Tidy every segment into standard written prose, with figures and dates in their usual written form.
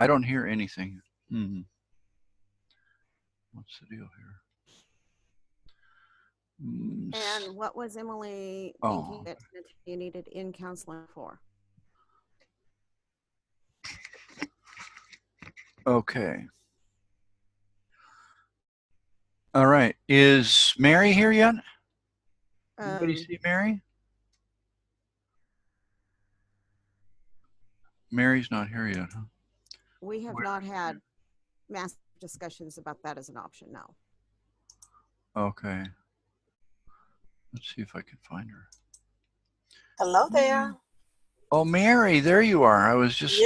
I don't hear anything. What's the deal here? And what was Emily thinking that you needed in counseling for? Okay. All right. Is Mary here yet? Anybody see Mary? Mary's not here yet, huh? We have not had massive discussions about that as an option, no. Okay. Let's see if I can find her. Hello there. Oh, Mary, there you are. I was just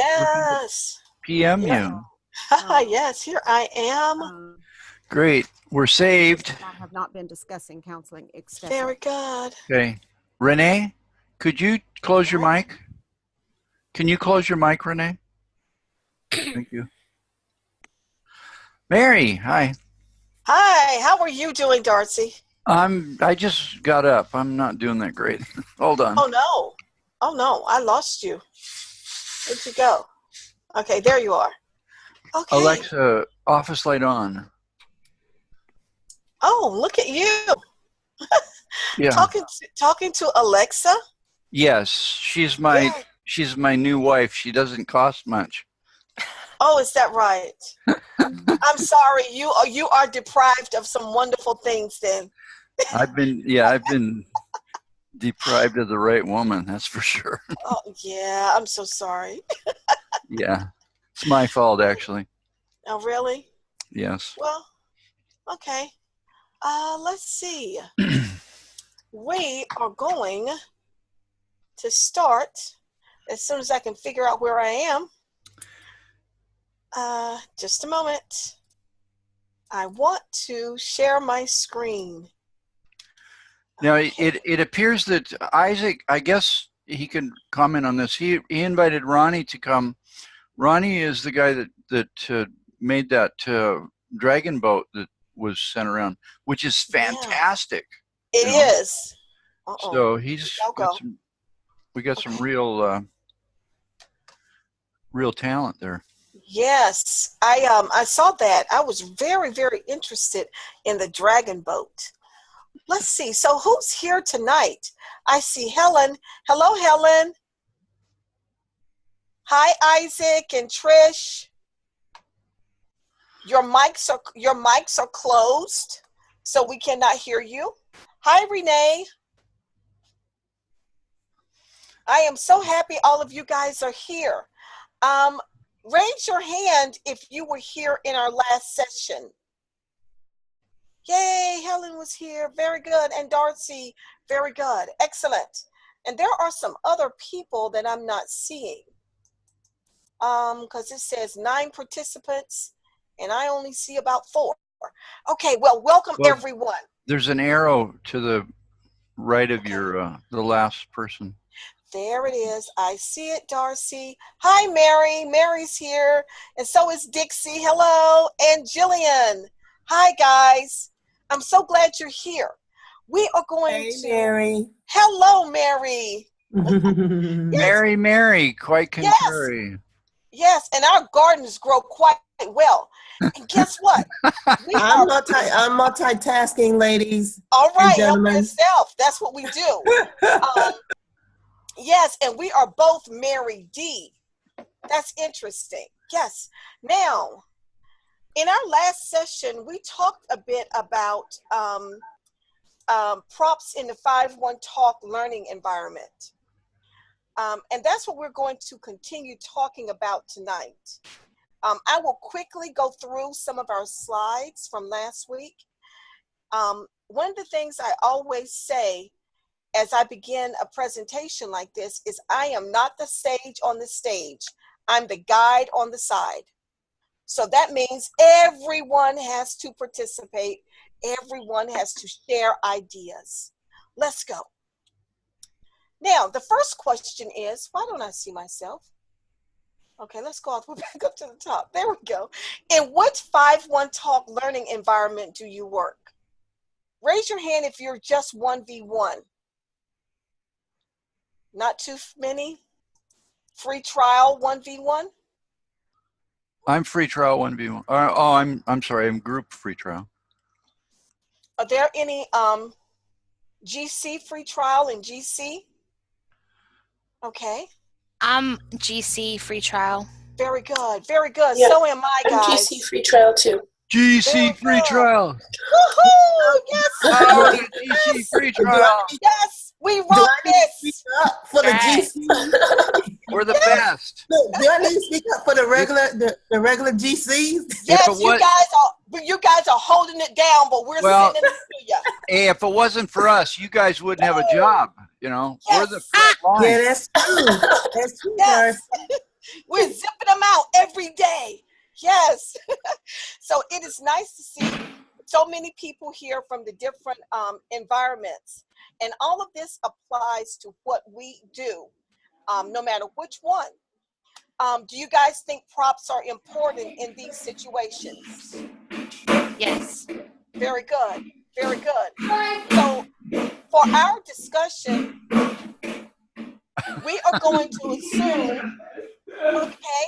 PM you. Yes, here I am. Great. We're saved. I have not been discussing counseling extensively. Very good. Okay. Renee, could you close your mic? Can you close your mic, Renee? Thank you. Mary, hi. Hi, how are you doing, Darcy? I just got up. I'm not doing that great. Hold on. Oh no. Oh no, I lost you. Where'd you go? Okay, there you are. Okay. Alexa, office light on. Oh, look at you. Yeah. Talking to Alexa? Yes, she's my new wife. She doesn't cost much. Oh, is that right? I'm sorry. You are deprived of some wonderful things then. I've been deprived of the right woman, that's for sure. Oh, yeah, I'm so sorry. Yeah. It's my fault, actually. Oh, really? Yes. Well, okay. Let's see. We are going to start as soon as I can figure out where I am. Just a moment. I want to share my screen. Now, it appears that Isaac, I guess he can comment on this. He invited Ronnie to come. Ronnie is the guy that made that dragon boat that was sent around, which is fantastic. It is. So we got some real talent there. Yes, I saw that. I was very, very interested in the dragon boat. Let's see. So who's here tonight? I see Helen. Hello, Helen. Hi, Isaac and Trish. Your mics are closed, so we cannot hear you. Hi, Renee. I am so happy all of you guys are here. Raise your hand if you were here in our last session. Yay, Helen was here. Very good. And Darcy, very good. Excellent. And there are some other people that I'm not seeing. Because it says 9 participants, and I only see about 4. Okay, well, welcome everyone. There's an arrow to the right of your the last person. There it is. I see it, Darcy. Hi, Mary. Mary's here. And so is Dixie. Hello. And Jillian. Hi, guys. I'm so glad you're here. We are going to... Mary. Hello, Mary. Yes. Mary, quite contrary. Yes, and our gardens grow quite well. And guess what? I'm multitasking, ladies. All right, help yourself. That's what we do. Yes, and we are both Mary D. That's interesting. Yes. Now, in our last session, we talked a bit about props in the 5-1 Talk learning environment. And that's what we're going to continue talking about tonight. I will quickly go through some of our slides from last week. One of the things I always say as I begin a presentation like this is I am not the sage on the stage. I'm the guide on the side. So that means everyone has to participate. Everyone has to share ideas. Let's go. Now, the first question is, why don't I see myself? Okay, let's go all the way back up to the top. There we go. In what 5-1 Talk learning environment do you work? Raise your hand if you're just 1v1. Not too many? Free trial 1v1? I'm free trial 1v1. Oh, I'm sorry. I'm group free trial. Are there any GC free trial in GC? Okay. I'm GC free trial. Very good. Very good. Yeah, So am I, I'm guys. GC free trial too. Very GC free good. trial. Woohoo! Yes. Oh, the GC free trial. Yes. We Do wrote I need to this. speak up for the Right. GC? We're the best. Look, do I need to speak up for the regular GCs? Yes, it was- you guys are holding it down, but we're Well- sending it to you. Hey, if it wasn't for us, you guys wouldn't have a job. You know, we're the Yes. front line. Yeah, that's true. That's true, Yes. Darcy. We're zipping them out every day. Yes. So it is nice to see so many people here from the different environments. And all of this applies to what we do, no matter which one. Do you guys think props are important in these situations? Yes. Very good. Very good. So for our discussion, we are going to assume, okay,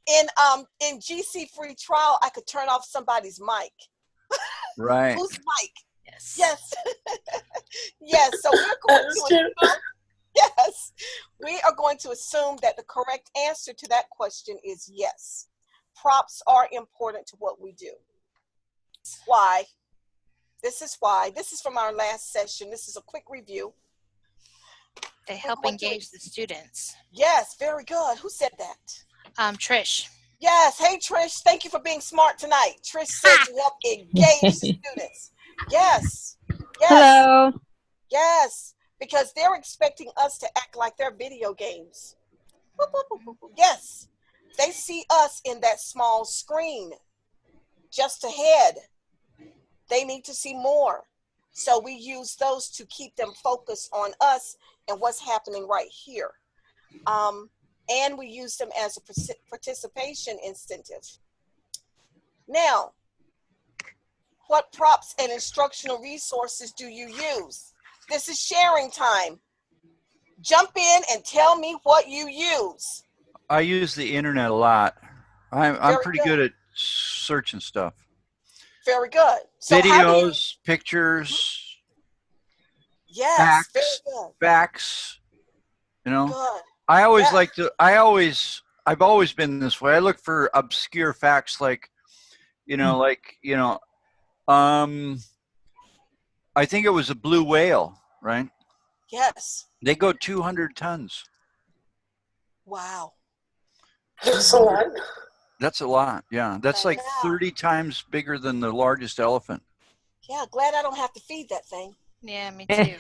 in GC free trial, I could turn off somebody's mic. Right. Whose mic? Yes. Yes. Yes. So we're going That's to true. assume, yes, we are going to assume that the correct answer to that question is yes. Props are important to what we do. Why? This is why. This is from our last session. This is a quick review. They help going to- engage the students. Yes, very good. Who said that? Trish. Yes. Hey, Trish. Thank you for being smart tonight. Trish said you help engage the students. Yes. Yes. Hello. Yes. Because they're expecting us to act like they're video games. Boop, boop, boop, boop, boop. Yes. They see us in that small screen just ahead. They need to see more. So we use those to keep them focused on us and what's happening right here. And we use them as a participation incentive. Now, what props and instructional resources do you use? This is sharing time. Jump in and tell me what you use. I use the internet a lot. I'm Very pretty good. good at searching stuff. Very good. So how do you, Videos, pictures, yes, facts. very good. facts. You know, Good. I always Yeah. like to. I've always been this way. I look for obscure facts, like, I think it was a blue whale, right? Yes. They go 200 tons. Wow. That's a lot. That's a lot. Yeah, that's like Yeah. 30 times bigger than the largest elephant. Yeah, glad I don't have to feed that thing. Yeah, me too.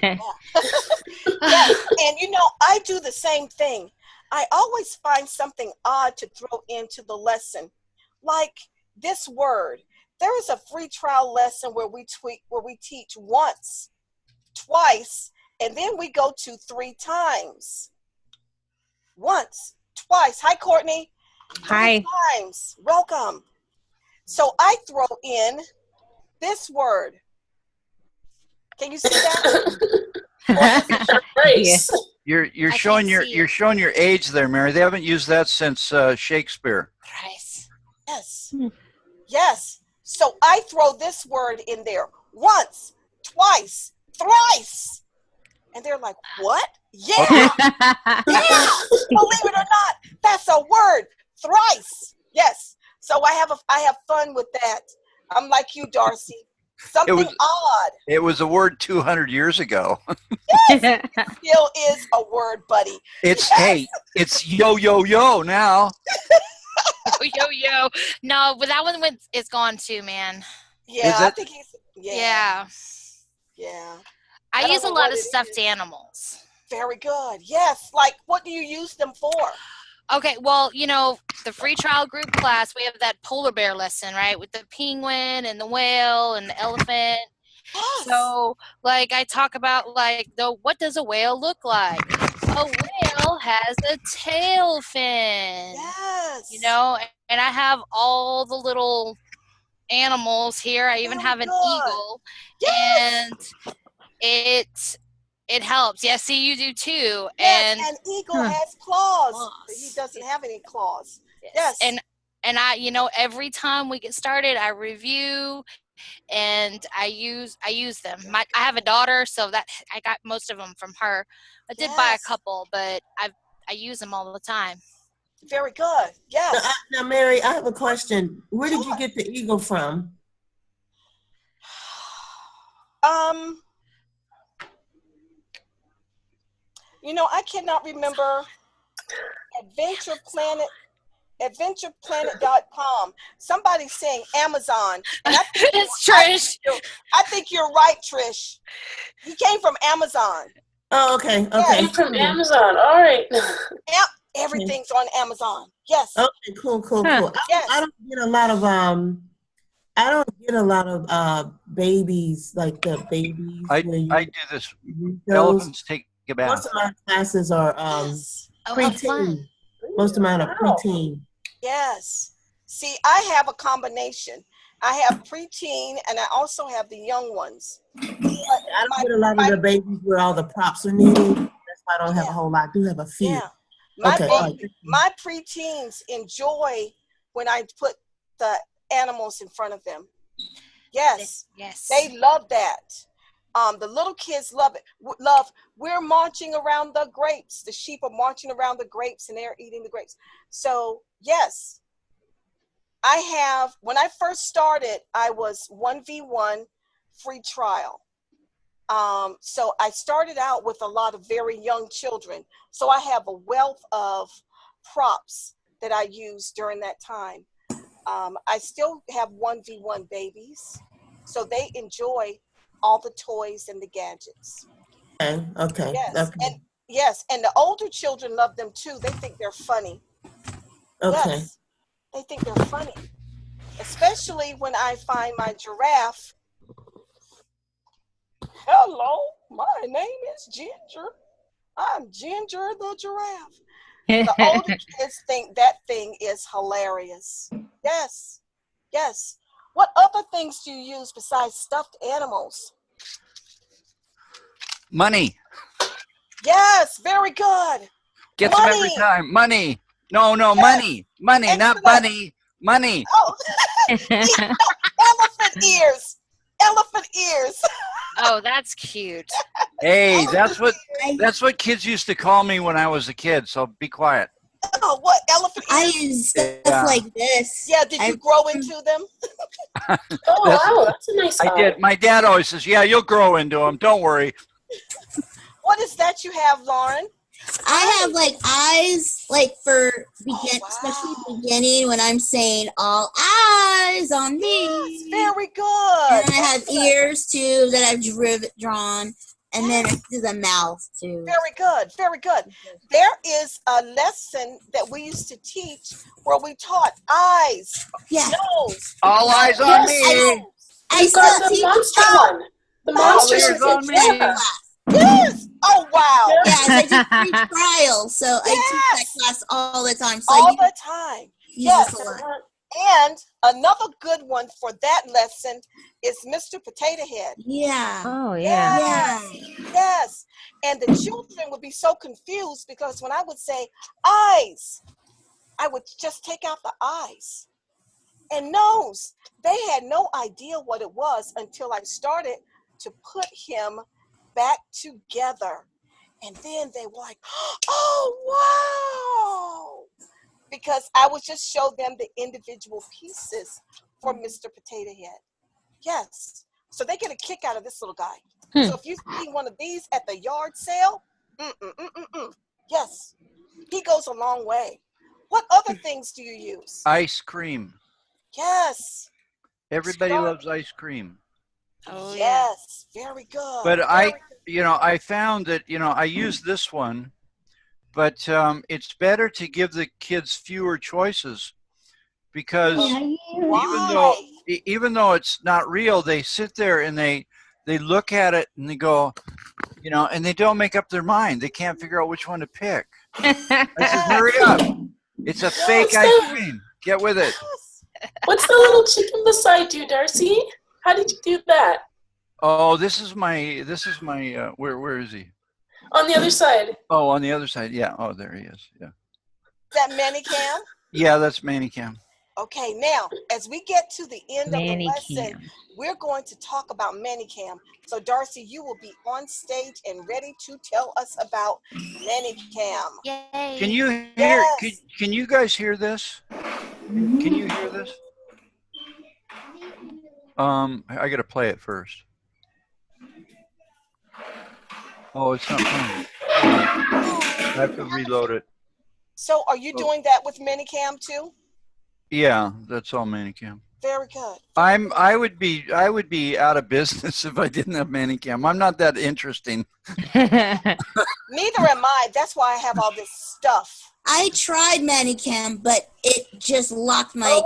Yes, and I do the same thing. I always find something odd to throw into the lesson, like this word. There is a free trial lesson where we teach once, twice, and then we go to 3 times. Once, twice. Hi, Courtney. 3 Hi. times. Welcome. So I throw in this word. Can you see that? Race. You're I showing can't see you're it. showing your age there, Mary. They haven't used that since Shakespeare. Price. Yes. Hmm. Yes. So I throw this word in there once, twice, thrice. And they're like, what? Yeah. Yeah. Believe it or not, that's a word. Thrice. Yes. So I have fun with that. I'm like you, Darcy. Something was- odd It was a word 200 years ago. still is a word, buddy. It's hey, it's yo yo yo now. Yo. No, but that one is gone too, man. Yeah, Is I it? think he's Yeah. Yeah. I don't use a know lot what of it stuffed is. animals. Very good. Yes. Like, what do you use them for? Okay, well, the free trial group class, we have that polar bear lesson, right? With the penguin and the whale and the elephant. Yes. So, like, I talk about, like, what does a whale look like? A whale has a tail fin. Yes. And I have all the little animals here. I even Very have an good. eagle. Yes. And it helps. Yeah, see, you do too. Yes, And an eagle has claws. Claws. He doesn't have any claws. Yes. and And every time we get started, I review and I use them. I have a daughter, so that I got most of them from her. I did buy a Yes. couple, but I use them all the time. Very good. Yes. Now, Mary, I have a question. Where did you Sure. get the eagle from? I cannot remember. adventureplanet.com. Somebody's saying Amazon. And It's Trish. I think you're right, Trish. He came from Amazon. Oh, okay. Yeah, Okay. From Amazon. All right. Everything's on Amazon. Yes. Okay, cool. Yes. I don't get a lot of babies, like the babies. I where you do this. read those. Elephants take a bath. Most of my classes are Yes. Oh, how fun. preteen. Most of mine are Wow. preteen. Yes. See, I have a combination. I have preteen and I also have the young ones. I don't get a lot of the babies where all the props are needed. That's why I don't have a whole lot. I do have a few. Yeah. Okay. My preteens enjoy when I put the animals in front of them. Yes. Yes. They love that. The little kids love it. We're marching around the grapes. The sheep are marching around the grapes and they're eating the grapes. So yes, when I first started, I was 1v1 free trial. So I started out with a lot of very young children. So I have a wealth of props that I used during that time. I still have 1v1 babies. So they enjoy all the toys and the gadgets. Okay. Yes, and the older children love them too. They think they're funny. Okay. Yes, they think they're funny. Especially when I find my giraffe. Hello, my name is Ginger. I'm Ginger the giraffe. The older kids think that thing is hilarious. Yes. What other things do you use besides stuffed animals? Money. Yes, very good. Gets them every Money. time. Money. No, money. Money, not Excellent. bunny. Money. Oh, elephant ears. Oh, that's cute. Hey, that's what kids used to call me when I was a kid. So be quiet. Oh, what? Elephant I ears? use stuff Yeah. like this. Yeah, did you grow into them? Oh, wow. That's a nice I did. My dad always says, "Yeah, you'll grow into them. Don't worry." What is that you have, Lauren? I have like eyes, like for wow. especially beginning when I'm saying all eyes on me. Yes, very good. And then I have Excellent. ears too that I've drawn, and then there's a mouth too. Very good, very good. There is a lesson that we used to teach where we taught eyes, Yeah, nose. All eyes on Yes, me. I You've got still the teach monster one. The All monster ears on me. certificate. Yes. Oh, wow. Yes, I do free trial, so I teach that Yes. class all the time. So All I the time. use Yes. this a lot. And another good one for that lesson is Mr. Potato Head. Yeah. Oh, yeah. Yes. And the children would be so confused because when I would say eyes, I would just take out the eyes. And nose, they had no idea what it was until I started to put him back together. And then they were like, oh, wow. Because I would just show them the individual pieces for Mr. Potato Head. Yes. So they get a kick out of this little guy. So if you see one of these at the yard sale, yes, he goes a long way. What other things do you use? Ice cream. Yes. Everybody Start- loves ice cream. Oh, yeah. Yes. Very good. But Very I found that, I use this one, but it's better to give the kids fewer choices because Why? even though it's not real, they sit there and they look at it and they go, and they don't make up their mind. They can't figure out which one to pick. I said, hurry up. It's a fake What's ice that? cream. Get with it. What's the little chicken beside you, Darcy? How did you do that? Oh, this is my, where is he? On the other side. Oh, on the other side. Yeah. Oh, there he is. Yeah. Is that Manicam? Yeah, that's Manicam. Okay, now as we get to the end of the lesson, Manicam. we're going to talk about Manicam. So Darcy, you will be on stage and ready to tell us about Manicam. Yay. Can you hear? Yes. Can you guys hear this? Can you hear this? I got to play it first. Oh, it's not playing. I have to reload it. So are you doing that with Manicam too? Yeah, that's all Manicam. Very good. I would be out of business if I didn't have Manicam. I'm not that interesting. Neither am I. That's why I have all this stuff. I tried Manicam, but it just locked my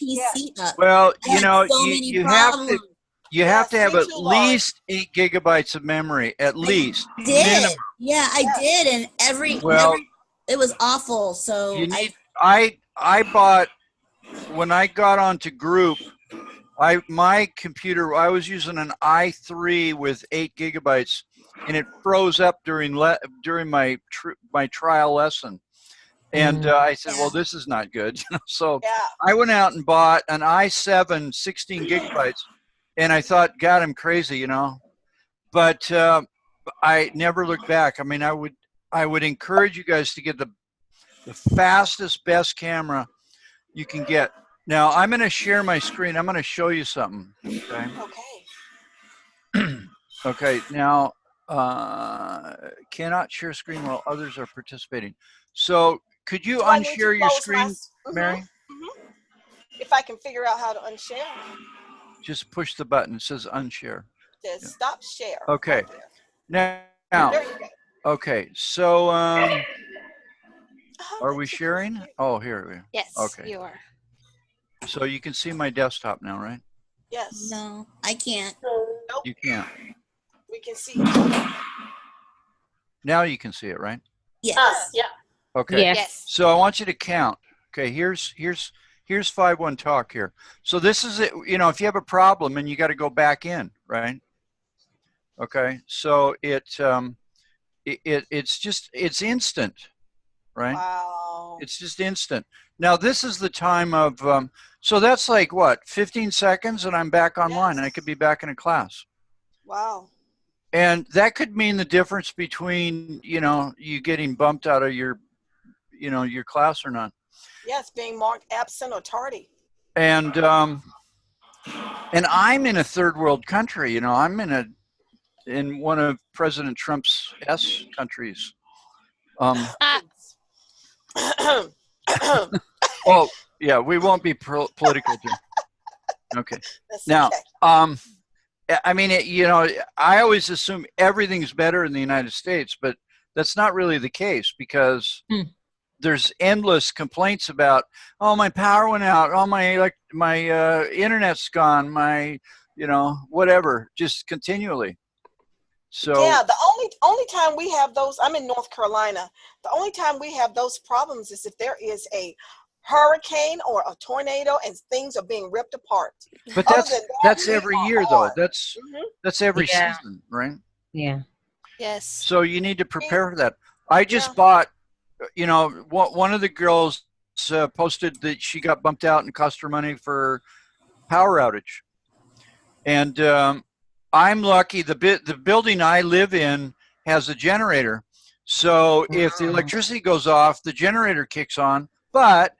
PC up. Well, I had so many you have to problems. you have to Yes, have me at too, Lauren. least 8 gigabytes of memory, at least. Did minimum. yeah, I did, and every it was awful. So You need. I bought when I got onto Group. My computer. I was using an i3 with 8 gigabytes, and it froze up during my trial lesson. And I said, well, this is not good. So Yeah. I went out and bought an i7 16 gigabytes, and I thought, God, I'm crazy, But I never looked back. I mean, I would encourage you guys to get the fastest, best camera you can get. Now, I'm going to share my screen. I'm going to show you something. Okay. Okay. Okay. Now, cannot share screen while others are participating. So, could you Do I need to unshare your close screen, my- Mary? If I can figure out how to unshare, Just push the button. It says unshare. just stop share. Okay. Right there. Now, There you go. okay. So, Oh, are we that's so sharing? cute. Oh, here we are. Yes, Okay. you are. So you can see my desktop now, right? Yes. no, I can't. You can't. We can see each other. Now you can see it, right? Yes. Yeah. Okay. Yes. Yes. So I want you to count. Okay, here's 5-1 talk here. So this is it. If you have a problem and you got to go back in, right? Okay. So it's instant, right? Wow. It's just instant. Now this is the time of. So that's like what, 15 seconds, and I'm back online, and I Yes. could be back in a class. Wow. And that could mean the difference between you getting bumped out of your class or not. Yes, being marked absent or tardy. And I'm in a third world country. I'm in one of President Trump's countries. Oh yeah, we won't be political. Okay. That's Now, okay. I mean, I always assume everything's better in the United States, but that's not really the case because there's endless complaints about, oh, my power went out, oh, my internet's gone, my whatever, just continually. So Yeah, the only time we have those, I'm in North Carolina. The only time we have those problems is if there is a hurricane or a tornado and things are being ripped apart. but Other that's than that, that's we every are year though. hard. That's every Yeah. season, right? Yeah. Yes. So you need to prepare for that. I just Yeah. bought, one of the girls posted that she got bumped out and cost her money for power outage. And I'm lucky. The building I live in has a generator. So if the electricity goes off, the generator kicks on. But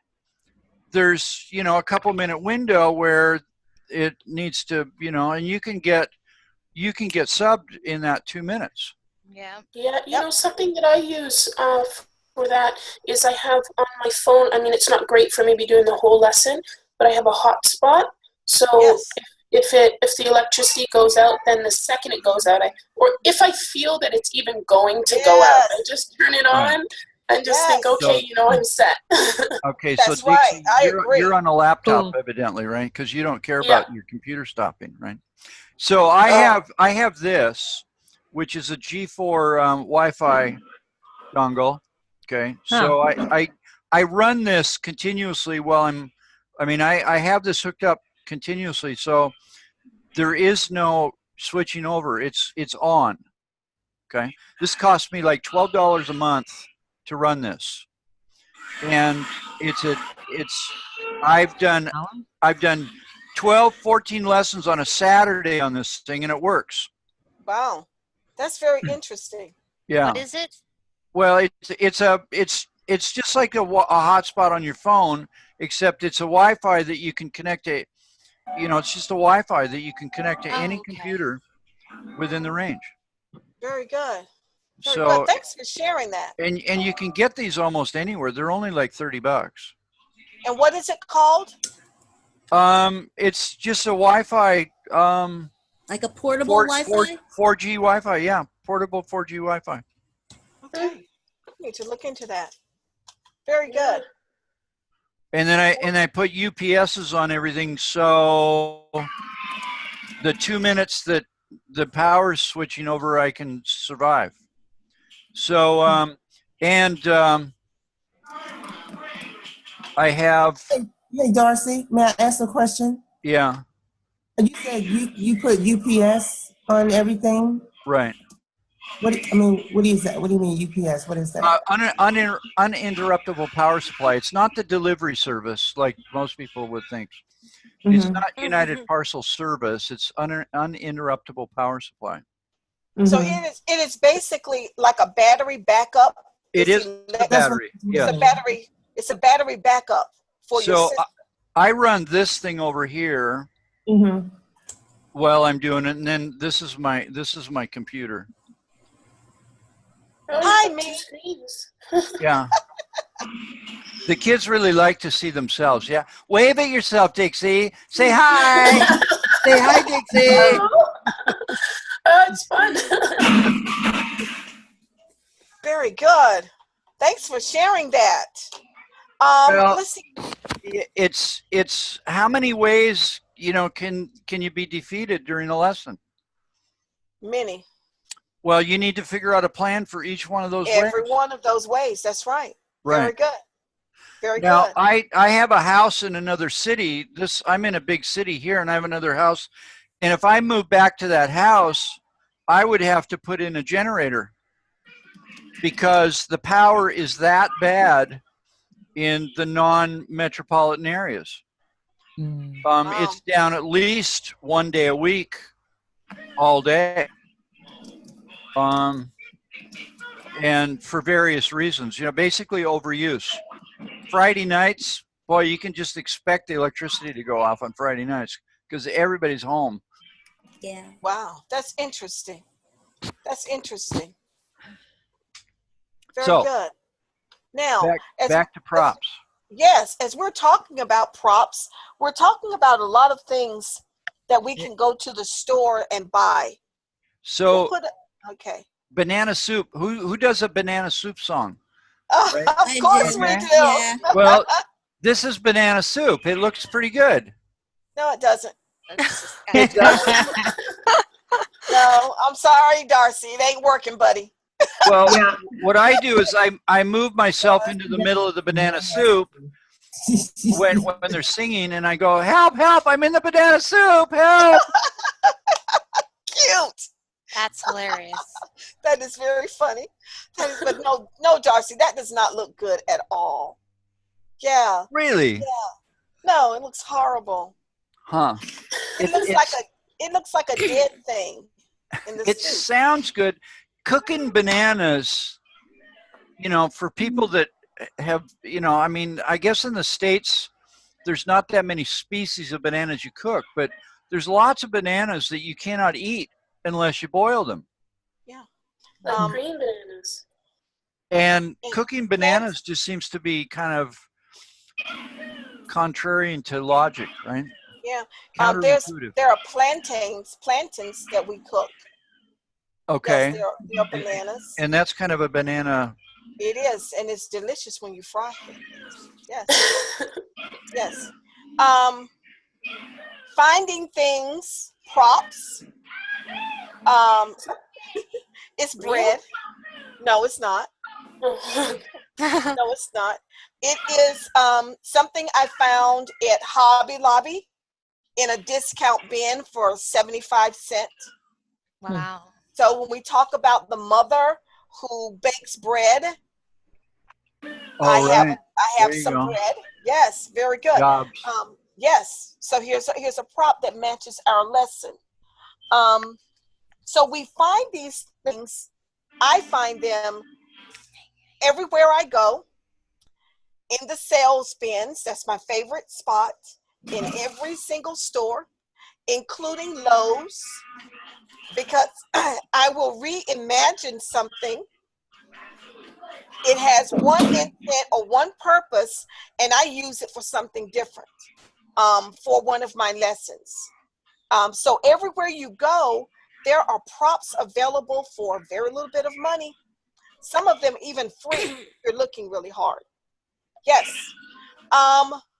there's, a couple minute window where it needs to, and you can get subbed in that 2 minutes. Yeah. Yeah, something that I use for that is I have on my phone, I mean, it's not great for maybe doing the whole lesson, but I have a hotspot. So Yes. if the electricity goes out, then the second it goes out, or if I feel that it's even going to go out, I just turn it on and just think, okay, I'm set. Okay, so That's right. Dixie, I agree. you're on a laptop Cool. evidently, right? Because you don't care Yeah. about your computer stopping, right? So I have this, which is a G4 Wi-Fi dongle. Okay, so I run this continuously while I have this hooked up continuously, so there is no switching over. It's on. Okay, this cost me like $12 a month to run this, and it's I've done 12, 14 lessons on a Saturday on this thing, and it works. Wow, that's very interesting. Yeah. What is it? Well, it's just like a hotspot on your phone, except it's a Wi-Fi that you can connect to. You know, it's just a Wi-Fi that you can connect to any computer within the range. Very good. Very So, good. Thanks for sharing that. and you can get these almost anywhere. They're only like $30. And what is it called? It's just a Wi-Fi. Like a portable Wi-Fi? 4G Wi-Fi. Yeah, portable 4G Wi-Fi. Okay, need to look into that. Very good. And then I put UPSs on everything, so the 2 minutes that the power's switching over, I can survive. So I have. Hey, Darcy, may I ask a question? Yeah. You said you put UPS on everything. Right. What is that? What do you mean UPS? What is that? Uninterruptible power supply. It's not the delivery service like most people would think. It's not United Parcel Service. It's uninterruptible power supply. So it is basically like a battery backup. It is a battery. Yeah. It's a battery backup for your So system. I run this thing over here while I'm doing it, and then this is my computer. Hi, me. Yeah. The kids really like to see themselves. Yeah. Wave at yourself, Dixie. Say hi. Say hi, Dixie. Oh, it's fun. Very good. Thanks for sharing that. Well, Let's see. It's how many ways, can you be defeated during a lesson? Many. Well, you need to figure out a plan for each one of those Every ways. one of those ways. That's right. Right. Very good. Very Now, good. I have a house in another city. I'm in a big city here, and I have another house. And if I move back to that house, I would have to put in a generator because the power is that bad in the non-metropolitan areas. Wow. It's down at least 1 day a week, all day. And for various reasons, basically overuse. Friday nights, boy, you can just expect the electricity to go off on Friday nights because everybody's home. Yeah. Wow. That's interesting. That's interesting. Very So, good. Now, back to props. Yes, as we're talking about props, we're talking about a lot of things that we can go to the store and buy. So, okay. banana soup. Who does a banana soup song? Right? Of course we do. Yeah. Well, this is banana soup. It looks pretty good. No, it doesn't. It doesn't. No, I'm sorry, Darcy. It ain't working, buddy. Well, what I do is I move myself into the middle of the banana soup when they're singing, and I go, help, help, I'm in the banana soup, help. Cute. That's hilarious. That is very funny. But no, Darcy, that does not look good at all. Yeah. Really? Yeah. No, it looks horrible. Huh. It looks like a dead thing in the It soup. sounds good. Cooking bananas, for people that have, I guess in the States, there's not that many species of bananas you cook, but there's lots of bananas that you cannot eat unless you boil them. Yeah. Like green bananas. And cooking bananas just seems to be kind of contrary to logic, right? Yeah. Counterintuitive. There are plantains that we cook. Okay. Yes, there are bananas. And that's kind of a banana. It is, and it's delicious when you fry it. Yes. Yes. Finding things, props. It's bread. No, it's not. No, it's not. It is something I found at Hobby Lobby in a discount bin for 75 cents. Wow. So when we talk about the mother who bakes bread, All right. I have There you some go. bread. Yes, very good. Jobs. Yes. So here's a prop that matches our lesson. So we find these things. I find them everywhere I go. In the sales bins, that's my favorite spot. In every single store, including Lowe's, because I will reimagine something. It has one intent or one purpose, and I use it for something different for one of my lessons. So everywhere you go, there are props available for very little bit of money. Some of them even free if you're looking really hard. Yes.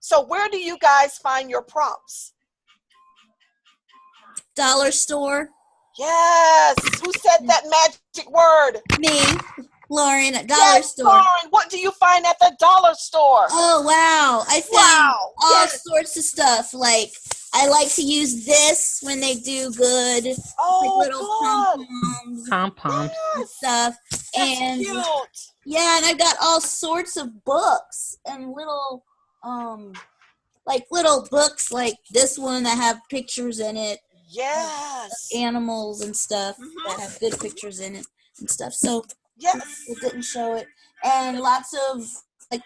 So where do you guys find your props? Dollar store. Yes. Who said that magic word? Me, Lauren, at Dollar Yes, Store. Lauren, what do you find at the dollar store? Oh wow! I found Wow, all yes. sorts of stuff. Like I like to use this when they do good, like Oh, little good. pom-poms and Yes. stuff. That's And cute. yeah, and I've got all sorts of books and little like little books like this one that have pictures in it, Yes. animals and stuff Mhm. that have good pictures in it and stuff. So Yes. it didn't show it, and lots of like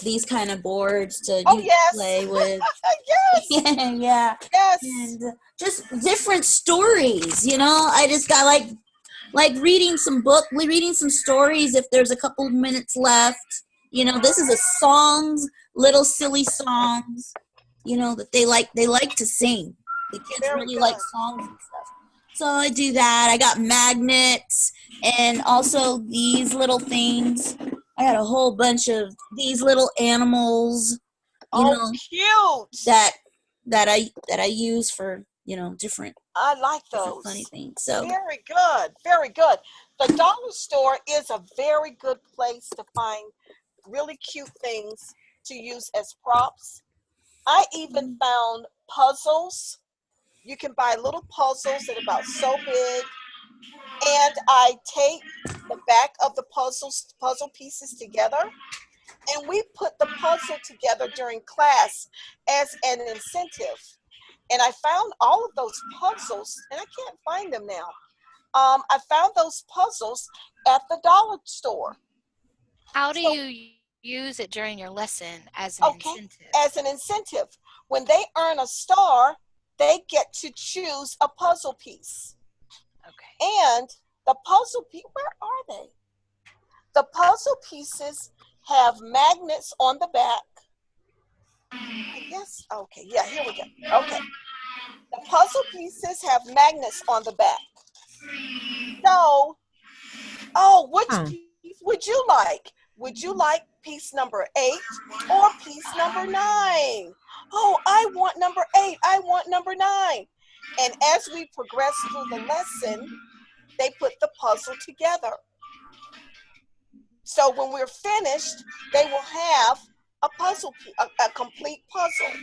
these kind of boards to Oh, yes. play with. Yes. Yeah, Yes. and just different stories. I just got like reading some stories if there's a couple minutes left. This is a songs, little silly songs. That they like to sing. The kids Very really good. like songs and stuff. So I do that. I got magnets and also these little things. I got a whole bunch of these little animals, Cute. that I use for, different I like those. funny things. So Very good. Very good. The dollar store is a very good place to find really cute things to use as props. I even found puzzles. You can buy little puzzles that are about so big. And I tape the back of the puzzle pieces together. And we put the puzzle together during class as an incentive. And I found all of those puzzles, and I can't find them now. I found those puzzles at the dollar store. How do you use it during your lesson as an incentive? As an incentive. When they earn a star, they get to choose a puzzle piece. Okay. And the puzzle piece, where are they? The puzzle pieces have magnets on the back. I guess, okay, yeah, here we go. Okay. The puzzle pieces have magnets on the back. So, which piece would you like? Would you like piece number 8 or piece number 9? Oh, I want number 8. I want number 9. And as we progress through the lesson, they put the puzzle together. So when we're finished, they will have a puzzle, a complete puzzle.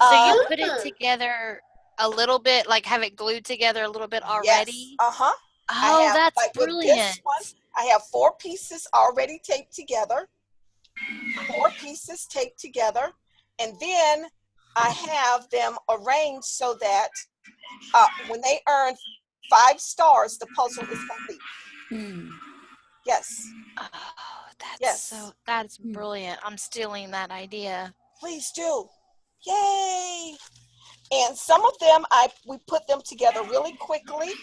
So you put it together a little bit, like have it glued together a little bit already? Yes. Uh-huh. Oh, that's like brilliant. With this one, I have 4 pieces already taped together. 4 pieces taped together. And then I have them arranged so that when they earn 5 stars, the puzzle is complete. Yes. Oh, that's brilliant. I'm stealing that idea. Please do. Yay. And some of them, we put them together really quickly.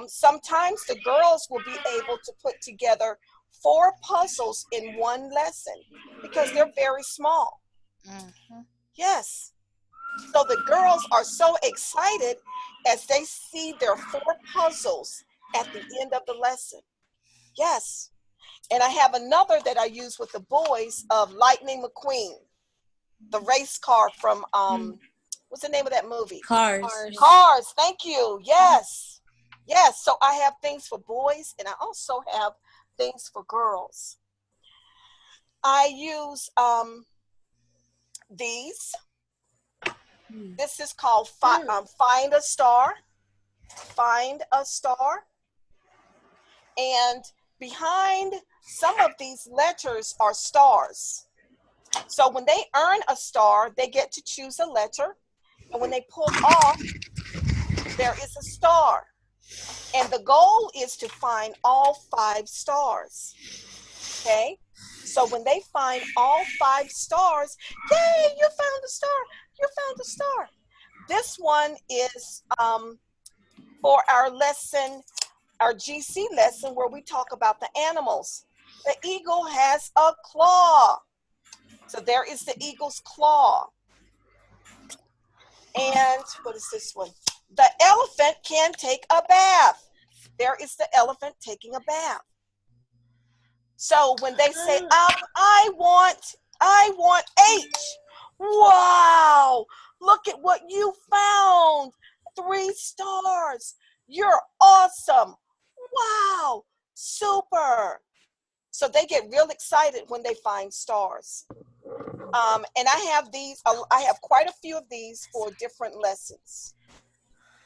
Sometimes the girls will be able to put together 4 puzzles in one lesson because they're very small. Mm-hmm. Yes. So the girls are so excited as they see their 4 puzzles at the end of the lesson. Yes. And I have another that I use with the boys of Lightning McQueen, the race car from, what's the name of that movie? Cars. Cars. Thank you. Yes. Yes. So I have things for boys and I also have things for girls. I use these. This is called Find a Star. Find a Star. And behind some of these letters are stars. So when they earn a star, they get to choose a letter. And when they pull off, there is a star. And the goal is to find all 5 stars. Okay? So when they find all 5 stars, yay, you found a star. You found a star. This one is for our lesson, our GC lesson, where we talk about the animals. The eagle has a claw. So there is the eagle's claw. And what is this one? The elephant can take a bath. There is the elephant taking a bath. So when they say, I want H. Wow, look at what you found. 3 stars. You're awesome. Wow, super. So they get real excited when they find stars. And I have quite a few of these for different lessons.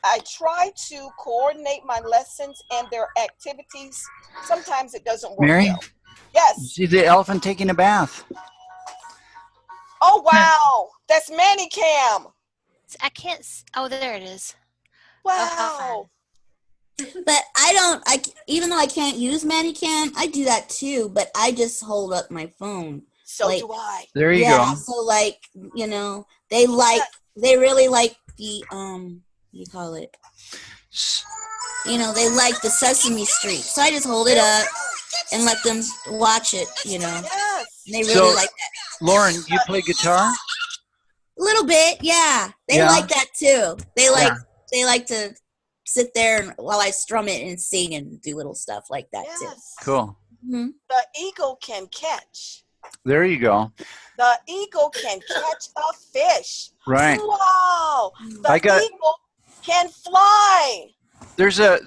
I try to coordinate my lessons and their activities. Sometimes it doesn't work Mary? well. Yes. See the elephant taking a bath. Oh, wow. That's Manicam. I can't. Oh, there it is. Wow. But even though I can't use Manicam, I do that too, but I just hold up my phone. So like, do I. There you yeah, go. so like, they really like the, what do you call it? They like the Sesame Street. So I just hold it up and let them watch it, Yes. And they really So, like that. Lauren, you play guitar? A little bit, yeah. They Yeah. like that too. They like Yeah. they like to sit there and while I strum it and sing and do little stuff like that too. Yes. Cool. Mm-hmm. The eagle can catch. There you go. The eagle can catch a fish. Right. Wow. The I got- eagle can fly. There's a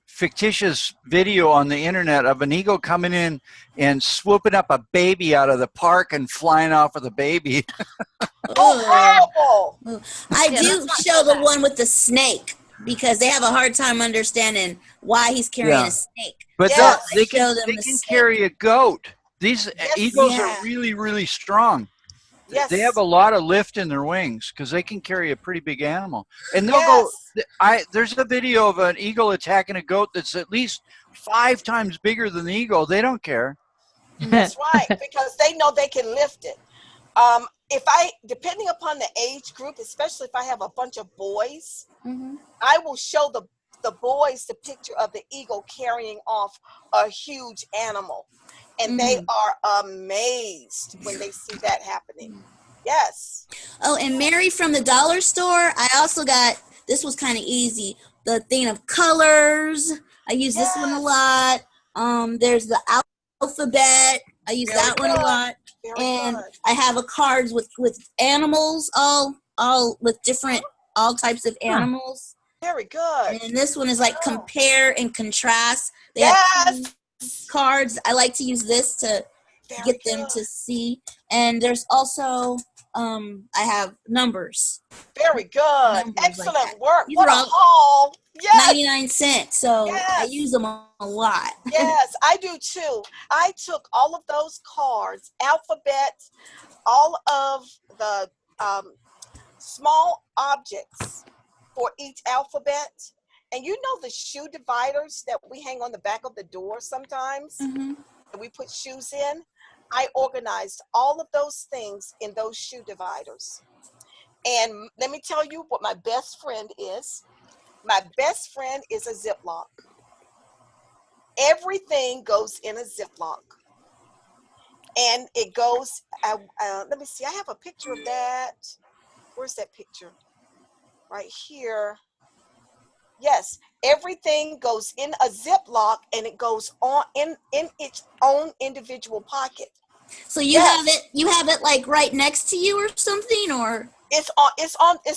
fictitious video on the internet of an eagle coming in and swooping up a baby out of the park and flying off with a baby. Oh, horrible. I Yeah, do let's not show show the that. one with the snake because they have a hard time understanding why he's carrying Yeah. a snake. But Yes. they Show can them they the can snake. carry a goat. These eagles Yeah. are really, really strong. Yes. They have a lot of lift in their wings because they can carry a pretty big animal. And they'll Yes. there's a video of an eagle attacking a goat that's at least 5 times bigger than the eagle. They don't care. That's right, because they know they can lift it. Depending upon the age group, especially if I have a bunch of boys, Mm-hmm. I will show the boys the picture of the eagle carrying off a huge animal. And they are amazed when they see that happening. Yes. Oh, and Mary from the dollar store, I also got, this was kind of easy, the thing of colors. I use this one a lot. There's the alphabet. I use Very that one a good. lot. Very And good. I have a cards with animals, all with different, all types of animals. Very good. And this one is like compare and contrast. They have Yes. cards. I like to use this to Very get them good. to see. And there's also, I have numbers. Very good. Numbers like Excellent that. work. These What are a all haul. Yes. 99 cents. So I Yes. use them a lot. Yes, I do too. I took all of those cards, alphabet, all of the small objects for each alphabet. And you know the shoe dividers that we hang on the back of the door sometimes? Mm-hmm. That we put shoes in? I organized all of those things in those shoe dividers. And let me tell you what my best friend is. My best friend is a Ziploc. Everything goes in a Ziploc. And it goes, let me see, I have a picture of that. Where's that picture? Right here. Yes, everything goes in a Ziploc and it goes on in its own individual pocket. So you Yes. have it like right next to you or something, or? It's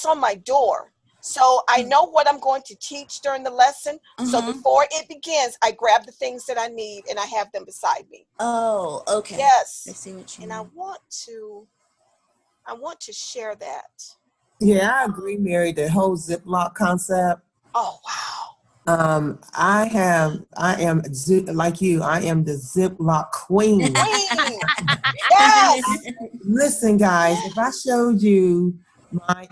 on my door. So I know what I'm going to teach during the lesson. So Uh-huh. before it begins, I grab the things that I need and I have them beside me. Oh, okay. Yes. I see what you And I mean. want to share that. Yeah, I agree, Mary. The whole Ziploc concept. Oh, wow. I am like you. I am the Ziploc queen. Queen. Yes. Listen, guys, if I showed you my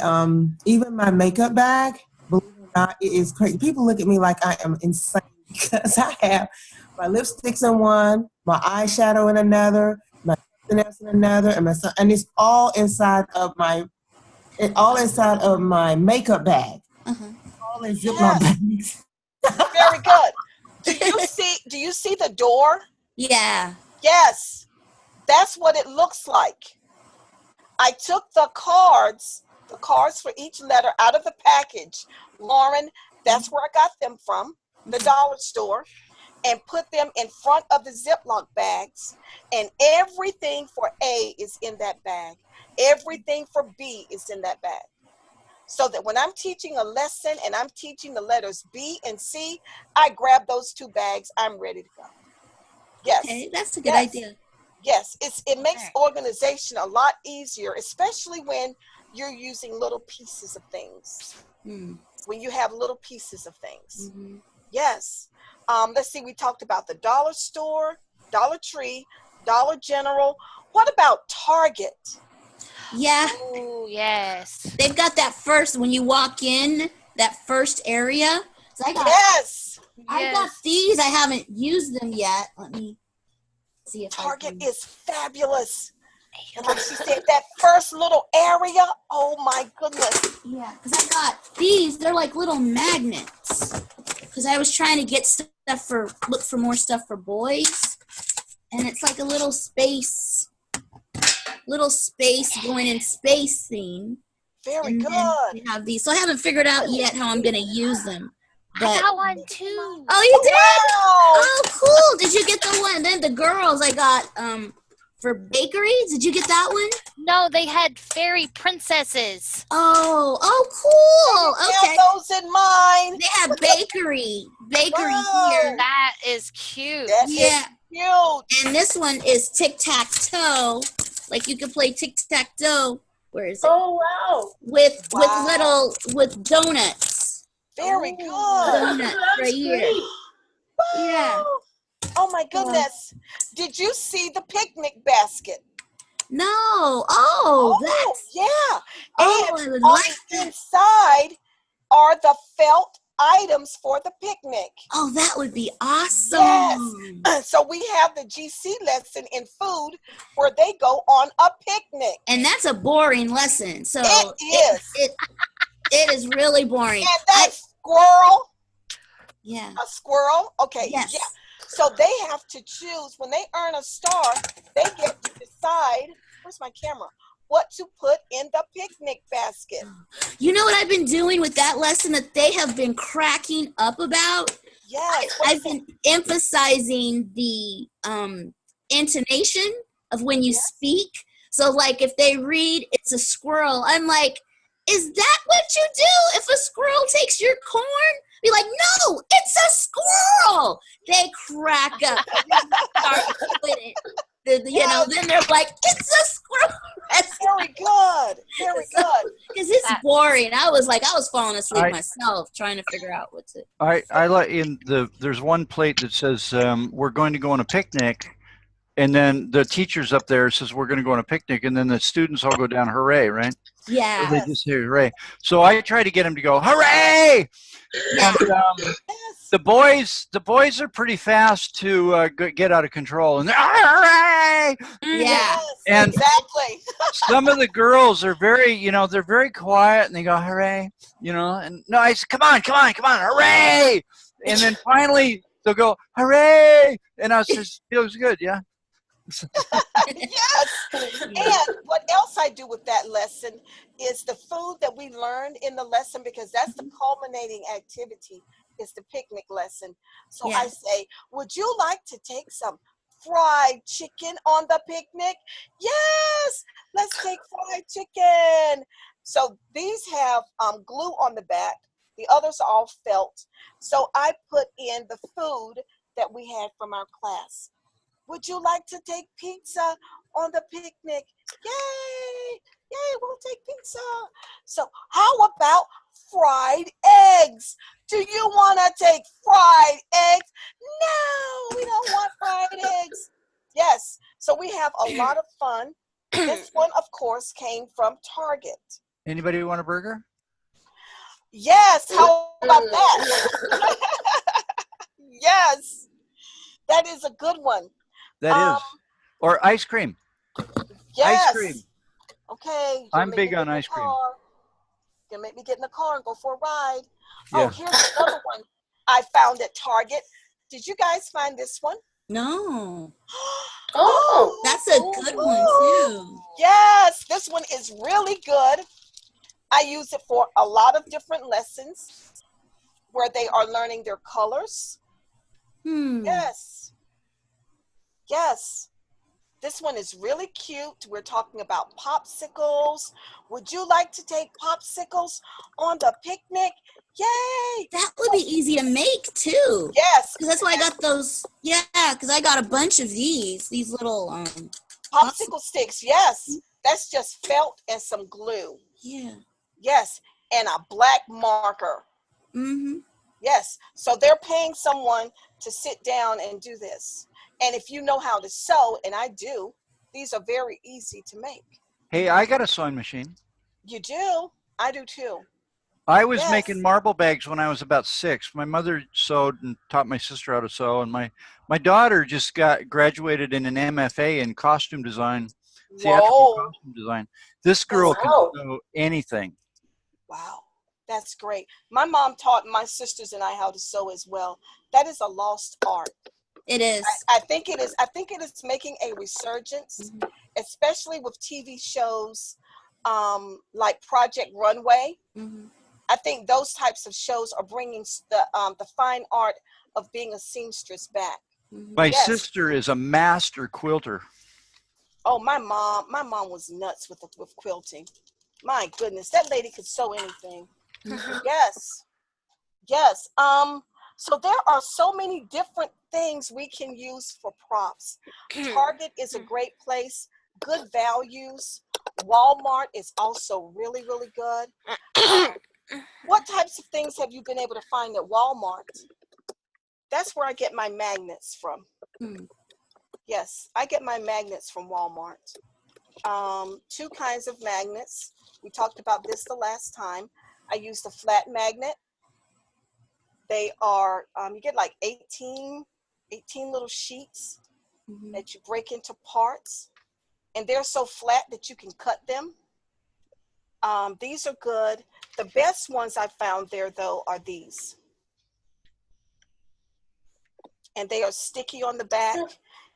even my makeup bag, believe it or not, it is crazy. People look at me like I am insane because I have my lipsticks in one, my eyeshadow in another, my something else in another, and it's all inside of my makeup bag. All in Ziploc bags. Very good. Do you see the door? Yeah. Yes. That's what it looks like. I took the cards for each letter out of the package. Lauren, that's where I got them from, the dollar store, and put them in front of the Ziploc bags. And everything for A is in that bag. Everything for B is in that bag. So that when I'm teaching a lesson and I'm teaching the letters B and C, I grab those 2 bags. I'm ready to go. Yes. Okay, that's a good idea. Yes, it makes organization a lot easier, especially when you're using little pieces of things. When you have little pieces of things. Yes. Let's see, we talked about the dollar store, Dollar Tree, Dollar General. What about Target? Yeah. Oh, yes. They've got that first, when you walk in, that first area. So I got these. I haven't used them yet. Let me see if Target is fabulous. And like she said, that first little area, oh my goodness. Yeah, because I got these. They're like little magnets. Because I was trying to get look for more stuff for boys. And it's like a little space going in space theme. Very good. We have these. So I haven't figured out yet how I'm going to use them. But, I got one too. Oh, you did? Wow. Oh, cool. Did you get the one? Then the girls I got for bakery. Did you get that one? No, they had fairy princesses. Oh, cool. Okay. Have those in mind. They have bakery Wow. here. That is cute. That Yeah. is cute. And this one is tic-tac-toe. Like you can play tic-tac-toe. Where is it? Oh, wow. With donuts. Very good. Donuts right here. Wow. Yeah. Oh my goodness. Did you see the picnic basket? No. Oh, that's. Yeah. Oh, And I would on like the that. inside are the felt items for the picnic. Oh, that would be awesome. Yes. So we have the GC lesson in food where they go on a picnic. And that's a boring lesson. So It is. It is really boring. And that squirrel. Yeah. A squirrel. Okay. Yes. Yeah. So they have to choose. When they earn a star, they get to decide. Where's my camera? What to put in the picnic basket. You know what I've been doing with that lesson that they have been cracking up about? Yes. I've been emphasizing the intonation of when you speak. So, like, if they read, it's a squirrel, I'm like, is that what you do if a squirrel takes your corn? Be like, no, it's a squirrel. They crack up. Start with it. Then they're like, it's a squirrel. Very good. Very good. Because it's boring. I was falling asleep myself trying to figure out what to. I like there's one plate that says we're going to go on a picnic, and then the teacher's up there says we're going to go on a picnic, and then the students all go down, hooray, right? Yeah. So they just say hooray. So I try to get them to go hooray. And the boys are pretty fast to get out of control, and they're hooray. Yeah. Yes, And exactly. some of the girls are very, they're very quiet, and they go hooray, and no, I said, come on, hooray. And then finally they'll go hooray, and I says, feels good, yeah. Yes. And what else I do with that lesson is the food that we learned in the lesson, because that's the culminating activity, is the picnic lesson. So I say, would you like to take some fried chicken on the picnic? Yes, let's take fried chicken. So these have glue on the back. The others are all felt. So I put in the food that we had from our class. Would you like to take pizza on the picnic? Yay! Yay, we'll take pizza. So how about fried eggs? Do you want to take fried eggs? No, we don't want fried eggs. Yes, so we have a lot of fun. This one, of course, came from Target. Anybody want a burger? Yes, how about that? Yes, that is a good one. That is. Or ice cream. Yes. Ice cream. Okay. I'm big on ice cream. Gonna make me get in the car and go for a ride. Yeah. Oh, here's another one I found at Target. Did you guys find this one? No. Oh, That's a good one too. Yes, this one is really good. I use it for a lot of different lessons where they are learning their colors. Yes. Yes. This one is really cute. We're talking about popsicles. Would you like to take popsicles on the picnic? Yay! That would be easy to make too. Yes. Because that's why I got those. Yeah, because I got a bunch of these little popsicle sticks. Yes. That's just felt and some glue. Yeah. Yes. And a black marker. Mm-hmm. Yes. So they're paying someone to sit down and do this. And if you know how to sew, and I do, these are very easy to make. Hey, I got a sewing machine. You do? I do too. I was making marble bags when I was about 6. My mother sewed and taught my sister how to sew, and my daughter just graduated in an MFA in costume design, theatrical costume design. This girl can sew anything. Wow, that's great. My mom taught my sisters and I how to sew as well. That is a lost art. It is. I think it is. I think it is making a resurgence, especially with TV shows like Project Runway. I think those types of shows are bringing the fine art of being a seamstress back. My sister is a master quilter. Oh, my mom was nuts with quilting. My goodness, that lady could sew anything. Yes, yes. So there are so many different things we can use for props. Target is a great place. Good values. Walmart is also really, really good. What types of things have you been able to find at Walmart? That's where I get my magnets from. Yes, I get my magnets from Walmart. 2 kinds of magnets. We talked about this the last time. I use the flat magnet. They are, you get like 18 little sheets that you break into parts. And they're so flat that you can cut them. These are good. The best ones I found there, though, are these. And they are sticky on the back.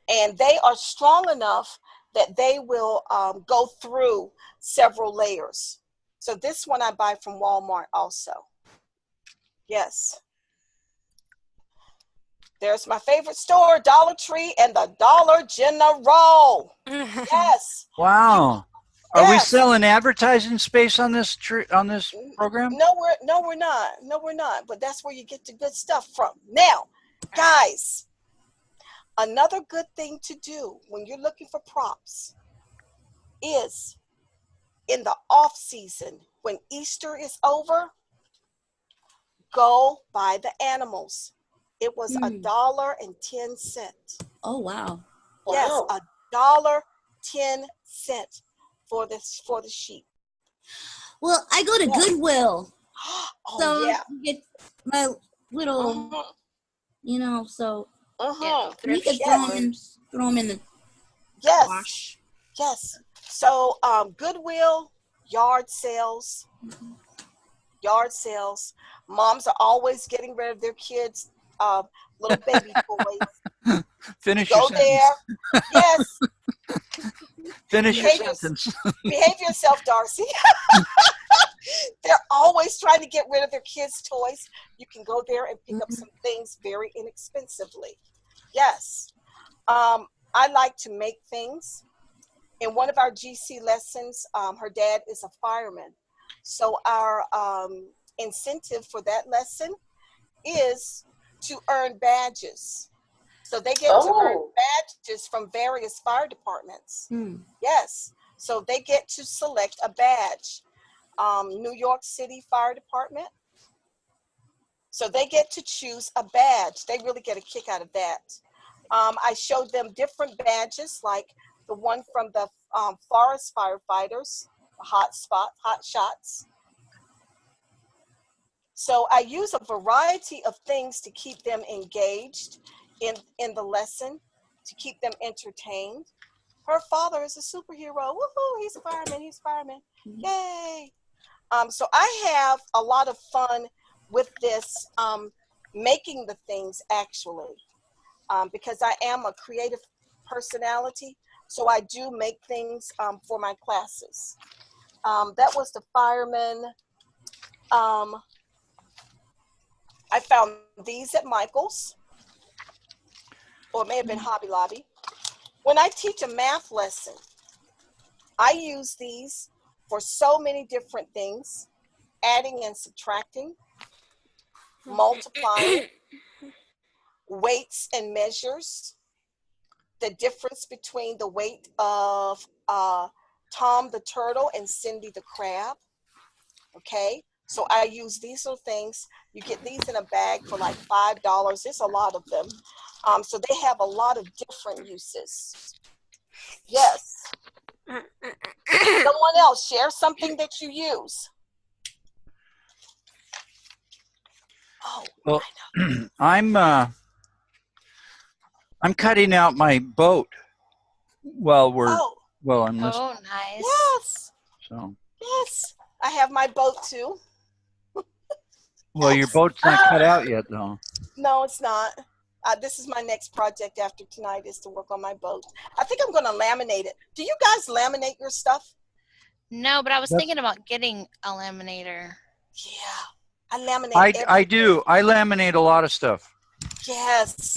And they are strong enough that they will go through several layers. So this one I buy from Walmart also. Yes. There's my favorite store, Dollar Tree and the Dollar General. Yes. Wow. Are we selling advertising space on this program? No, we're not. No, we're not. But that's where you get the good stuff from. Now, guys, another good thing to do when you're looking for props is in the off season, when Easter is over, go buy the animals. It was $1.10. Oh wow! Yes, $1.10 for the sheep. Well, I go to Goodwill, so yeah, you get my little, so we could throw them in the wash. Yes. So Goodwill, yard sales. Moms are always getting rid of their kids' little baby toys. Finish Go your sentence. there. Yes. Finish your sentence. Behave yourself, Darcy. They're always trying to get rid of their kids' toys. You can go there and pick up some things very inexpensively. Yes. I like to make things. In one of our GC lessons, her dad is a fireman. So our incentive for that lesson is to earn badges. So they get to earn badges from various fire departments. Yes. So they get to select a badge. New York City Fire Department, So they get to choose a badge. They really get a kick out of that. I showed them different badges, like the one from the forest firefighters, hot shots. So I use a variety of things to keep them engaged in the lesson, to keep them entertained. Her father is a superhero. Woohoo! He's a fireman. He's a fireman. Yay! So I have a lot of fun with this, making the things actually, because I am a creative personality. So I do make things for my classes. That was the fireman. I found these at Michael's, or it may have been Hobby Lobby. When I teach a math lesson, I use these for so many different things: adding and subtracting, multiplying, weights and measures, the difference between the weight of Tom the turtle and Cindy the crab. Okay, so I use these little things. You get these in a bag for like $5. There's a lot of them. So they have a lot of different uses. Yes. Someone else, share something that you use. Oh, well, I'm cutting out my boat while I'm listening. Oh, nice. Yes. So. Yes. I have my boat too. Well, your boat's not cut out yet, though. No, it's not. This is my next project after tonight, is to work on my boat. I think I'm going to laminate it. Do you guys laminate your stuff? No, but I was thinking about getting a laminator. Yeah, I laminate. I do. I laminate a lot of stuff. Yes,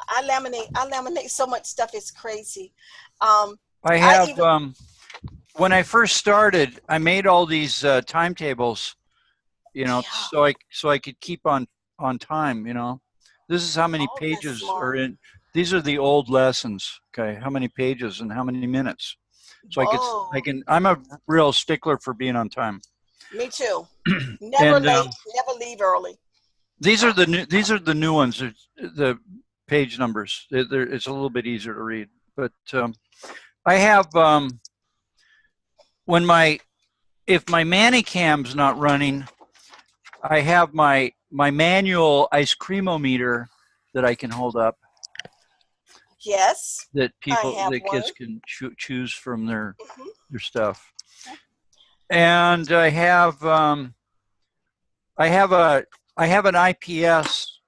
I laminate so much stuff. It's crazy. I have. When I first started, I made all these timetables, so I could keep on time. This is how many pages are in. These are the old lessons. Okay, how many pages and how many minutes. So I'm a real stickler for being on time. Me too. Never late, never leave early. These are the new ones. The page numbers. It's a little bit easier to read. But I have if my Manicam's not running, I have my manual ice creamometer that I can hold up. Yes. That kids can choose from their stuff. And I have an IPS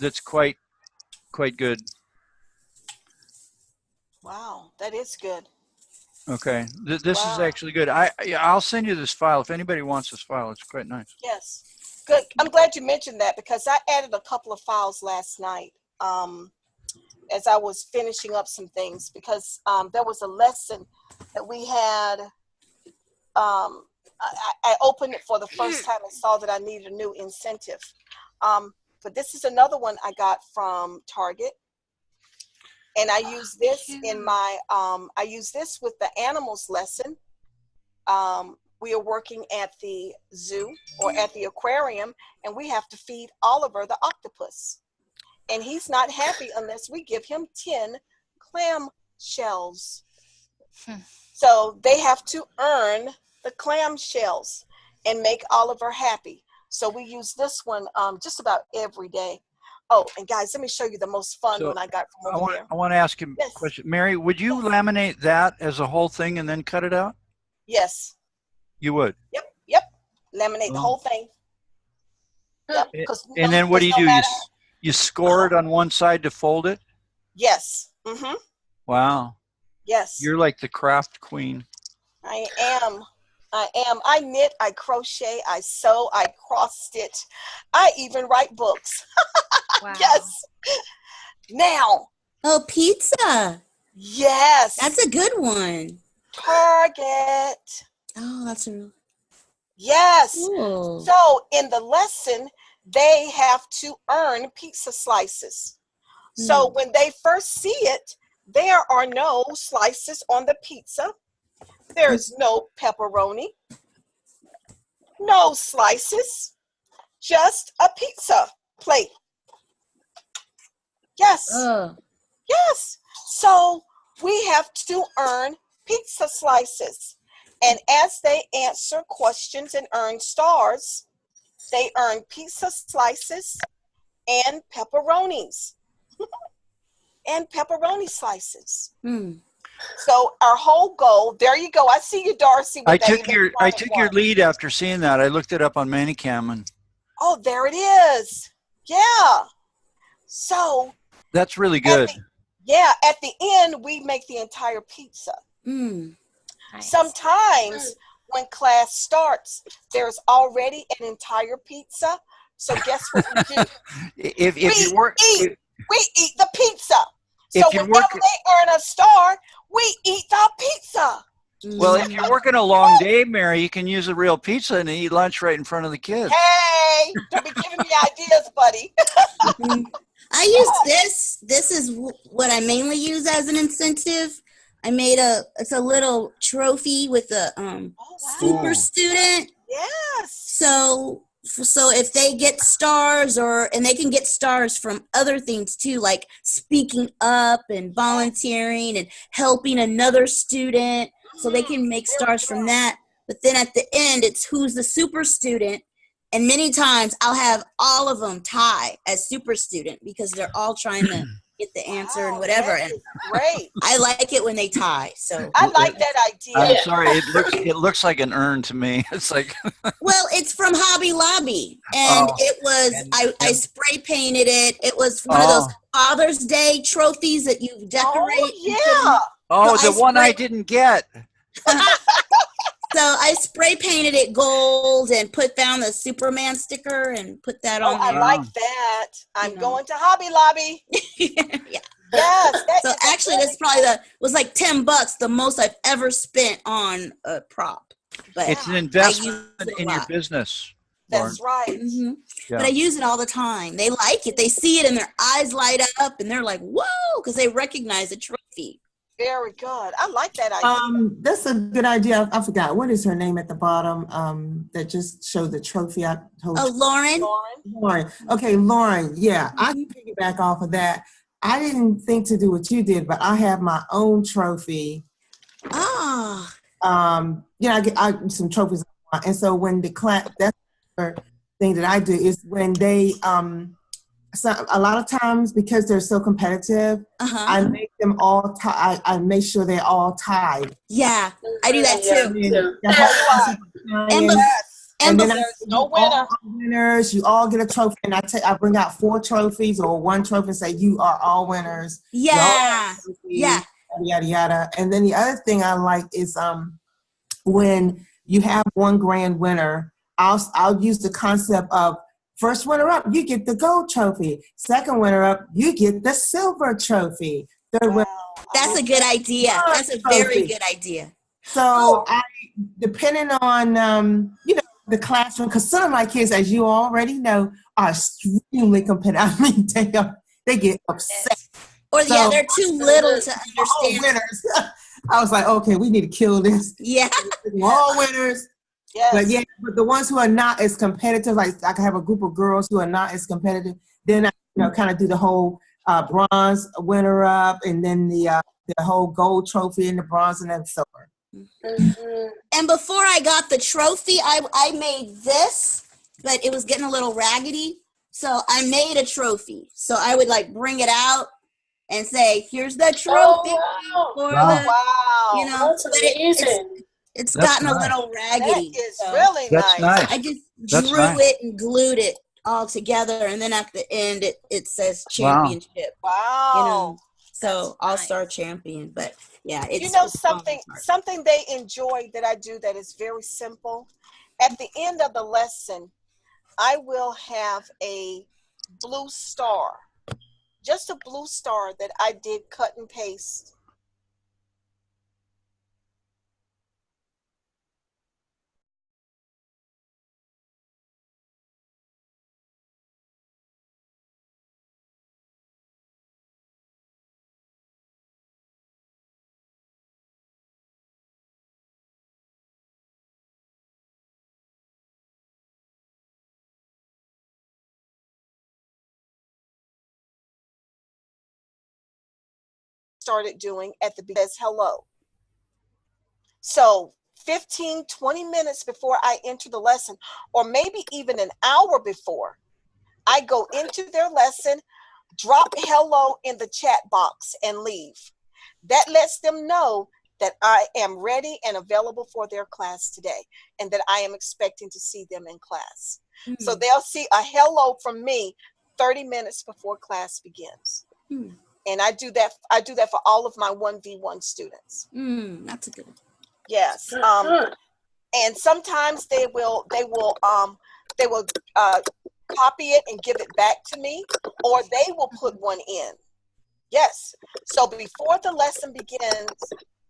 that's quite good. Wow, that is good. Okay, this is actually good. I'll send you this file if anybody wants this file. It's quite nice. Yes, good. I'm glad you mentioned that, because I added a couple of files last night as I was finishing up some things, because there was a lesson that we had. I opened it for the first time and saw that I needed a new incentive. But this is another one I got from Target. And I use this in my, I use this with the animals lesson. We are working at the zoo or at the aquarium, and we have to feed Oliver the octopus. And he's not happy unless we give him 10 clam shells. So they have to earn the clam shells and make Oliver happy. So we use this one just about every day. Oh, and guys, let me show you the most fun one I got from over there. I want to ask you a question. Mary, would you laminate that as a whole thing and then cut it out? Yes. You would? Yep. Laminate the whole thing. Yep. And then what do you do? You score it on one side to fold it? Yes. Wow. Yes. You're like the craft queen. I am. I knit, I crochet, I sew, I cross stitch. I even write books. Wow. Yes. Now. Oh, pizza. Yes. That's a good one. Target. Oh, that's a real. Yes. Cool. So in the lesson, they have to earn pizza slices. So when they first see it, there are no slices on the pizza. There's no pepperoni, no slices. just a pizza plate. Yes. Yes. So we have to earn pizza slices. And as they answer questions and earn stars, they earn pizza slices and pepperonis. And pepperoni slices. So our whole goal, there you go. I see you, Darcy. I took your lead after seeing that. I looked it up on Manicam and oh, there it is. Yeah. So that's really good. At the end, we make the entire pizza. Nice. Sometimes when class starts, there's already an entire pizza. So guess what we do? We eat the pizza. So whenever they earn a star, we eat the pizza. Well, if you're working a long day, Mary, you can use a real pizza and eat lunch right in front of the kids. Hey, don't be giving me ideas, buddy. I use this. This is what I mainly use as an incentive. I made it's a little trophy with a super student. Yes. So if they get stars and they can get stars from other things too, like speaking up and volunteering and helping another student. So they can make stars from that. But then at the end, it's who's the super student. And many times I'll have all of them tie as super student because they're all trying to get the answer and whatever. And great. I like it when they tie. So I like that idea. I'm sorry, it looks like an urn to me. It's like well, it's from Hobby Lobby, and it was I spray painted it. It was one of those Father's Day trophies that you decorate. The one I didn't get. So I spray painted it gold and put down the Superman sticker and put that on there. I like that. I'm going to Hobby Lobby. Yeah. Yes. So actually, that's probably was like $10, the most I've ever spent on a prop. But it's an investment in your business. That's right. Mm-hmm. Yeah. But I use it all the time. They like it. They see it and their eyes light up and they're like, whoa, because they recognize the trophy. Very good. I like that idea. That's a good idea. I forgot. What is her name at the bottom that just showed the trophy? I told you. Lauren. Okay, Lauren. Yeah, I can piggyback off of that. I didn't think to do what you did, but I have my own trophy. I get some trophies. And so when the class, that's the thing that I do is when they, so a lot of times because they're so competitive, I make them all I make sure they're all tied. Yeah, I do that too. And then there's no winner. Winners, you all get a trophy, and I bring out 4 trophies or 1 trophy and say you are all winners. Yeah, yada yada yada. And then the other thing I like is when you have one grand winner, I'll use the concept of first winner up, you get the gold trophy. Second winner up, you get the silver trophy. Third winner. That's a good idea. That's a very good idea. So depending on the classroom, because some of my kids, as you already know, are extremely competitive. I mean, they get upset. Or they're too little to understand. Winners. I was like, okay, we need to kill this. Yeah. All winners. Yes. But the ones who are not as competitive, like I can have a group of girls who are not as competitive, then I kind of do the whole bronze winner up, and then the whole gold trophy and the bronze and then silver. Mm-hmm. And before I got the trophy, I made this, but it was getting a little raggedy, so I made a trophy. So I would bring it out and say, "Here's the trophy." That's amazing. It's gotten a little raggedy. That is really nice. I just drew it and glued it all together, and then at the end it says championship. Wow. So all-star champion. But yeah, it's something they enjoy that I do that is very simple. At the end of the lesson, I will have a blue star. Just a blue star that I did cut and paste started doing at the beginning is hello. So 15, 20 minutes before I enter the lesson, or maybe even an hour before, I go into their lesson, drop hello in the chat box, and leave. That lets them know that I am ready and available for their class today, and that I am expecting to see them in class. Mm. So they'll see a hello from me 30 minutes before class begins. Mm. And I do that for all of my 1v1 students. That's a good one. Yes. And sometimes they will copy it and give it back to me, or they will put one in. Yes. So before the lesson begins,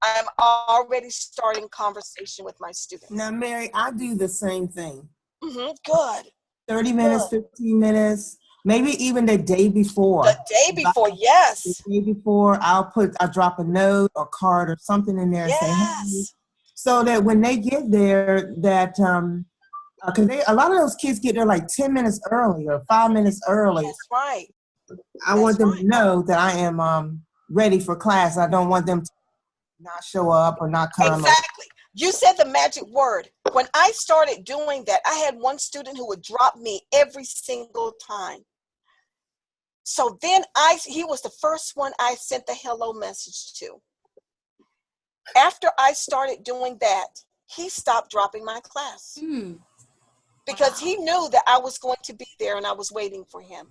I'm already starting conversation with my students. Now, Mary, I do the same thing. Good. 30 minutes, 15 minutes, maybe even the day before. The day before, yes. The day before, I'll drop a note or card or something in there and say, hey, so that when they get there, that, because a lot of those kids get there like 10 minutes early or 5 minutes early. That's right. I want them to know that I am ready for class. I don't want them to not show up or not come. Exactly. You said the magic word. When I started doing that, I had one student who would drop me every single time. So then he was the first one I sent the hello message to. After I started doing that, he stopped dropping my class. Because he knew that I was going to be there and I was waiting for him.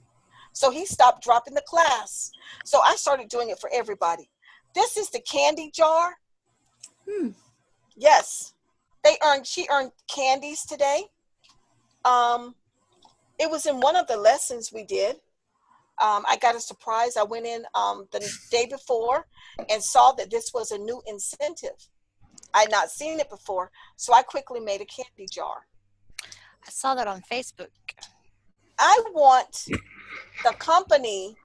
So he stopped dropping the class. So I started doing it for everybody. This is the candy jar. Yes. She earned candies today. It was in one of the lessons we did. I got a surprise. I went in the day before and saw that this was a new incentive. I had not seen it before. So I quickly made a candy jar. I saw that on Facebook. I want the company,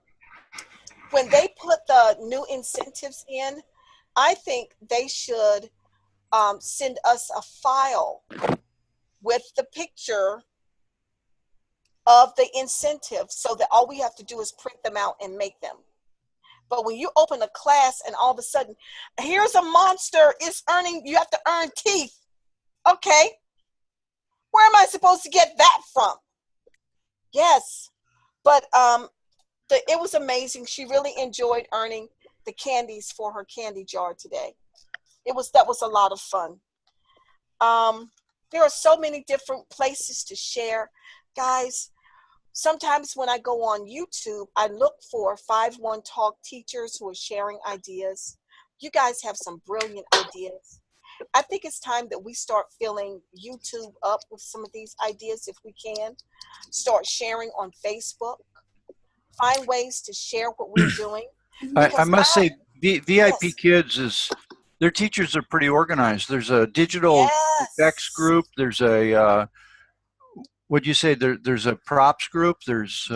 when they put the new incentives in, I think they should send us a file with the picture of the incentive, so that all we have to do is print them out and make them. But when you open a class and all of a sudden, here's a monster, you have to earn teeth. Okay. Where am I supposed to get that from? Yes. But it was amazing. She really enjoyed earning the candies for her candy jar today. That was a lot of fun. There are so many different places to share. Guys, sometimes when I go on YouTube, I look for 5-1 Talk teachers who are sharing ideas. You guys have some brilliant ideas. I think it's time that we start filling YouTube up with some of these ideas if we can. Start sharing on Facebook. Find ways to share what we're doing. I must say, VIP Yes. Kids their teachers are pretty organized. There's a digital effects group. There's a, what'd you say? There's a props group. There's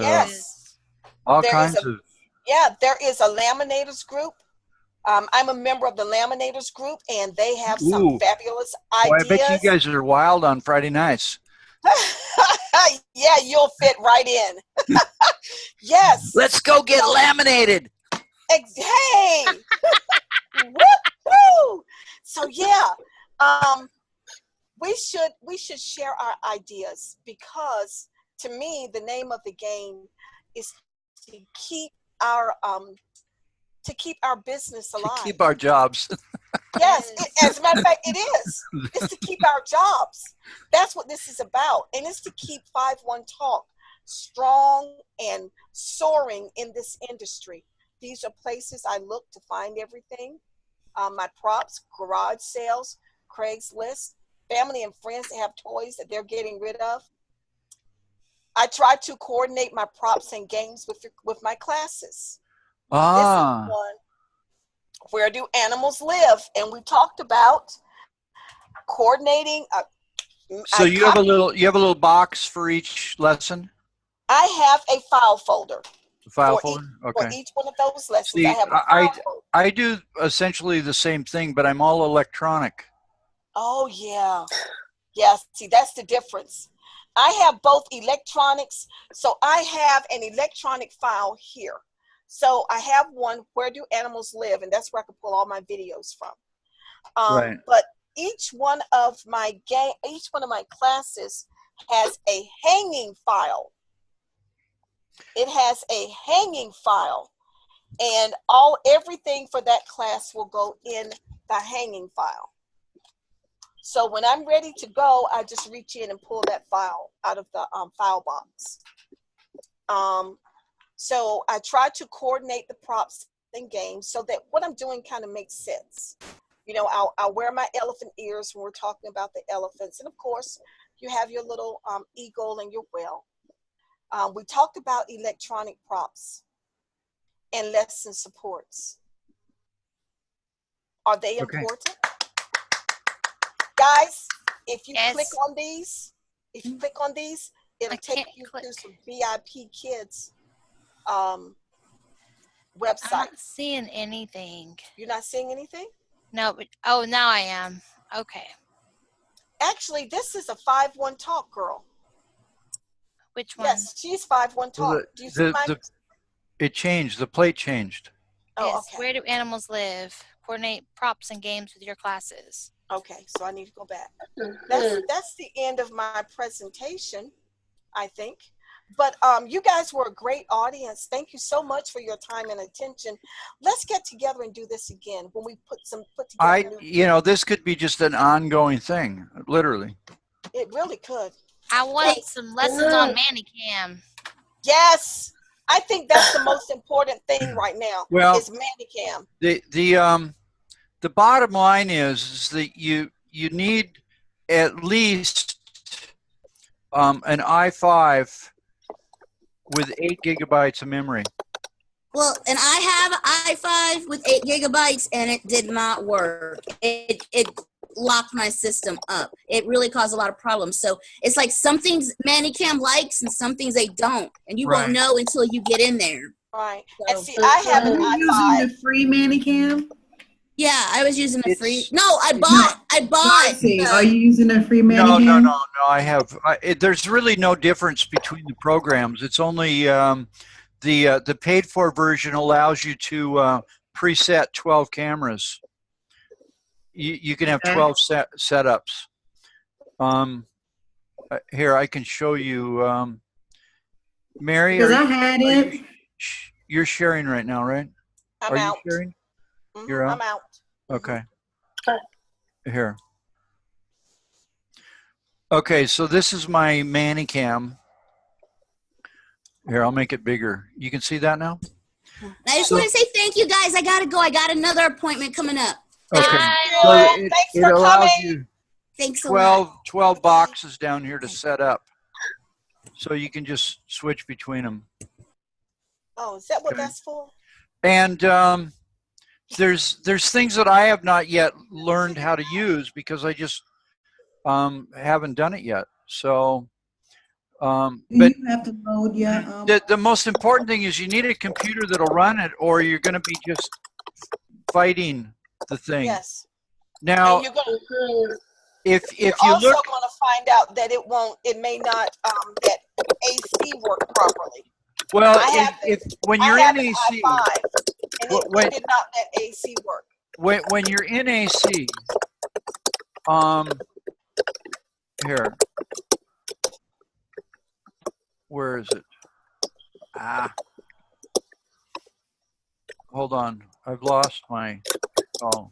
all kinds of. Yeah, there is a laminators group. I'm a member of the laminators group, and they have some fabulous ideas. Boy, I bet you guys are wild on Friday nights. Yeah, you'll fit right in. Yes. Let's go get laminated. Hey. Woo-hoo! So yeah, we should share our ideas, because to me the name of the game is to keep our business alive. To keep our jobs. Yes, as a matter of fact, it is. It's to keep our jobs. That's what this is about. And it's to keep 5-1 Talk strong and soaring in this industry. These are places I look to find everything. My props, garage sales, Craigslist, family and friends that have toys that they're getting rid of. I try to coordinate my props and games with my classes. This is one, where do animals live? And we talked about coordinating. So you have a little box for each lesson? I have a file folder. File folder? Okay. For each one of those lessons, See, I have a file folder. I do essentially the same thing, but I'm all electronic. Oh, yeah. Yeah, see, that's the difference. I have both electronics. So I have an electronic file here. So I have one, Where Do Animals Live? And that's where I can pull all my videos from. Right. But each one of my classes has a hanging file. It has a hanging file, and everything for that class will go in the hanging file. So when I'm ready to go, I just reach in and pull that file out of the file box. So I try to coordinate the props and games so that what I'm doing kind of makes sense. You know, I'll wear my elephant ears when we're talking about the elephants. And of course, you have your little eagle and your whale. We talked about electronic props and lesson supports. Are they important? Guys, if you click on these, it'll take you to some VIP Kids website. I'm not seeing anything. You're not seeing anything? No, but oh, now I am. Okay. Actually, this is a 5-1 Talk girl. Which one? Yes, she's 5-1 Talk. Do you see my? It changed. The plate changed. Oh, Yes. okay. Where do animals live? Coordinate props and games with your classes. Okay, so I need to go back. That's the end of my presentation, I think. But you guys were a great audience. Thank you so much for your time and attention. Let's get together and do this again when we put together. You know, this could be just an ongoing thing, literally. It really could. I want some lessons on Manicam. Yes, I think that's the most important thing right now. Well, is Manicam. The bottom line is that you need at least an i5 with 8 gigabytes of memory. Well, and I have an i5 with 8 gigabytes, and it did not work. It locked my system up. It really caused a lot of problems. So it's like some things Manicam likes and some things they don't, and you won't know until you get in there. Right. So, and see, I have an i5. Using the free Manicam? Yeah, I was using the free. No, I bought. Are you using a free Manicam? No. I have. There's really no difference between the programs. It's only the paid-for version allows you to preset 12 cameras. You can have 12 setups. Here, I can show you. Mary, because I had it. You're sharing right now, right? I'm out. You sharing? You're out? I'm out. Okay. Here. Okay, so this is my Manicam. Here, I'll make it bigger. You can see that now? I just want to say thank you, guys. I got to go. I got another appointment coming up. Okay. So Thanks for allows coming. you Thanks a lot. 12 boxes down here to set up. So you can just switch between them. Oh, is that what that's for? And there's things that I have not yet learned how to use because I just haven't done it yet. So, but you have to load your. The most important thing is you need a computer that'll run it, or you're going to be just fighting the thing. Yes. Now, and you're gonna, if you're you also look, going to find out that it may not that AC work properly. well, when you're in AC, i5, and it did not let AC work. When you're in AC, here, where is it? Hold on, I've lost my. Oh,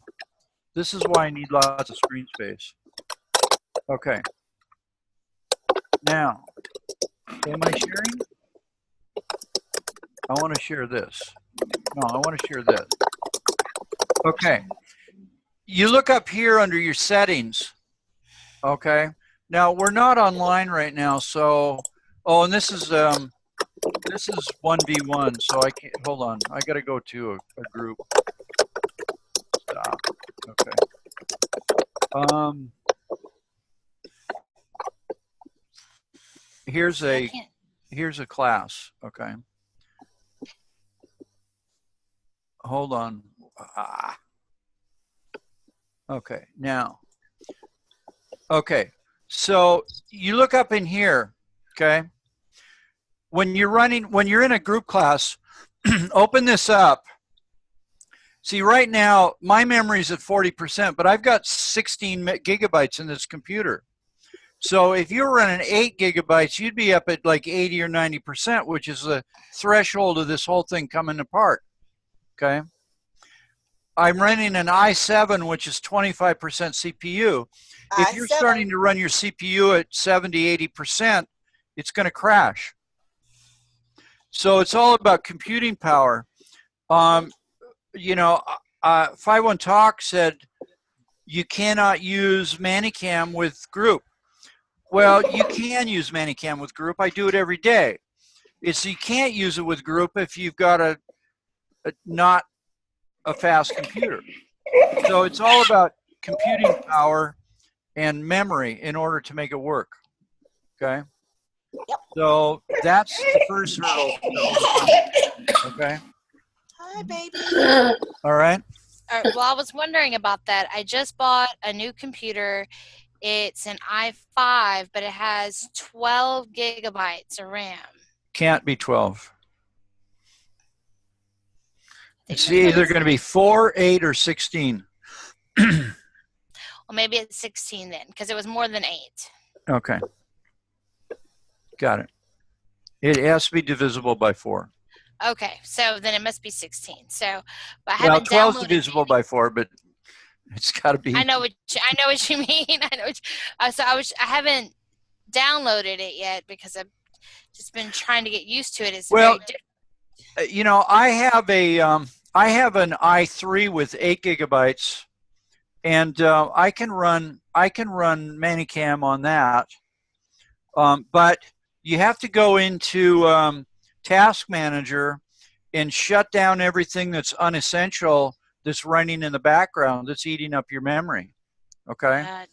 this is why I need lots of screen space. Okay. Now, am I sharing? I want to share this. No, I want to share this. Okay. You look up here under your settings. Okay. Now we're not online right now, so and this is 1v1, so I can't. Hold on, I got to go to a group. Stop. Okay. Here's a class. Okay. Hold on. Okay, now. Okay, so you look up in here, okay? When you're in a group class, open this up. See, right now, my memory's at 40%, but I've got 16 gigabytes in this computer. So if you're running 8 gigabytes, you'd be up at like 80 or 90%, which is the threshold of this whole thing coming apart, okay? I'm running an i7, which is 25% CPU. If you're starting to run your CPU at 70, 80%, it's going to crash. So it's all about computing power. You know, 51 Talk said you cannot use Manicam with group. Well, you can use Manicam with group. I do it every day. It's you can't use it with group if you've got a not a fast computer. So it's all about computing power and memory in order to make it work. Okay. Yep. So that's the first hurdle. Okay. Hi, baby. All right. Well, I was wondering about that. I just bought a new computer. It's an i5, but it has 12 gigabytes of RAM. Can't be 12. It's either going to be 4, 8, or 16. Well, maybe it's 16 then, because it was more than 8. Okay. Got it. It has to be divisible by 4. Okay, so then it must be 16. So, but I Well, haven't 12 is downloaded divisible by 4, but it's got to be. I know what you mean. I know. I haven't downloaded it yet because I've just been trying to get used to it. It's Well, very different. you know, I have an i3 with 8 gigabytes, and I can run Manicam on that. But you have to go into Task Manager and shut down everything that's unessential that's running in the background that's eating up your memory. Okay.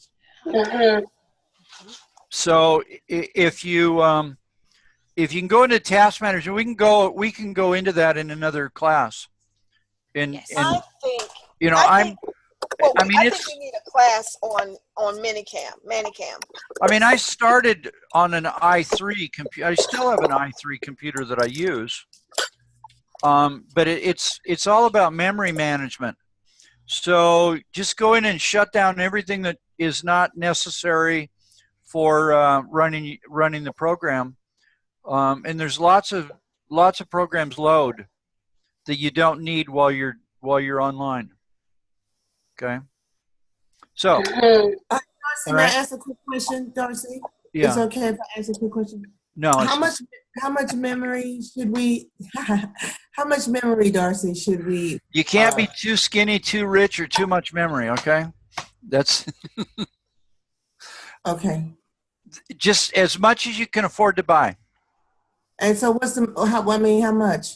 So if you can go into Task Manager, we can go into that in another class. And I think you know I think we need a class on Manicam. I mean, I started on an i3 computer. I still have an i3 computer that I use. But it's all about memory management. So just go in and shut down everything that is not necessary for running the program. And there's lots of programs load that you don't need while you're online. Okay. So, Darcy, may I ask a quick question, Darcy? Yeah. It's okay if I ask a quick question? No. How much memory should we? How much memory, Darcy, should we? You can't be too skinny, too rich, or too much memory. Okay. That's okay. Just as much as you can afford to buy. And so, how much?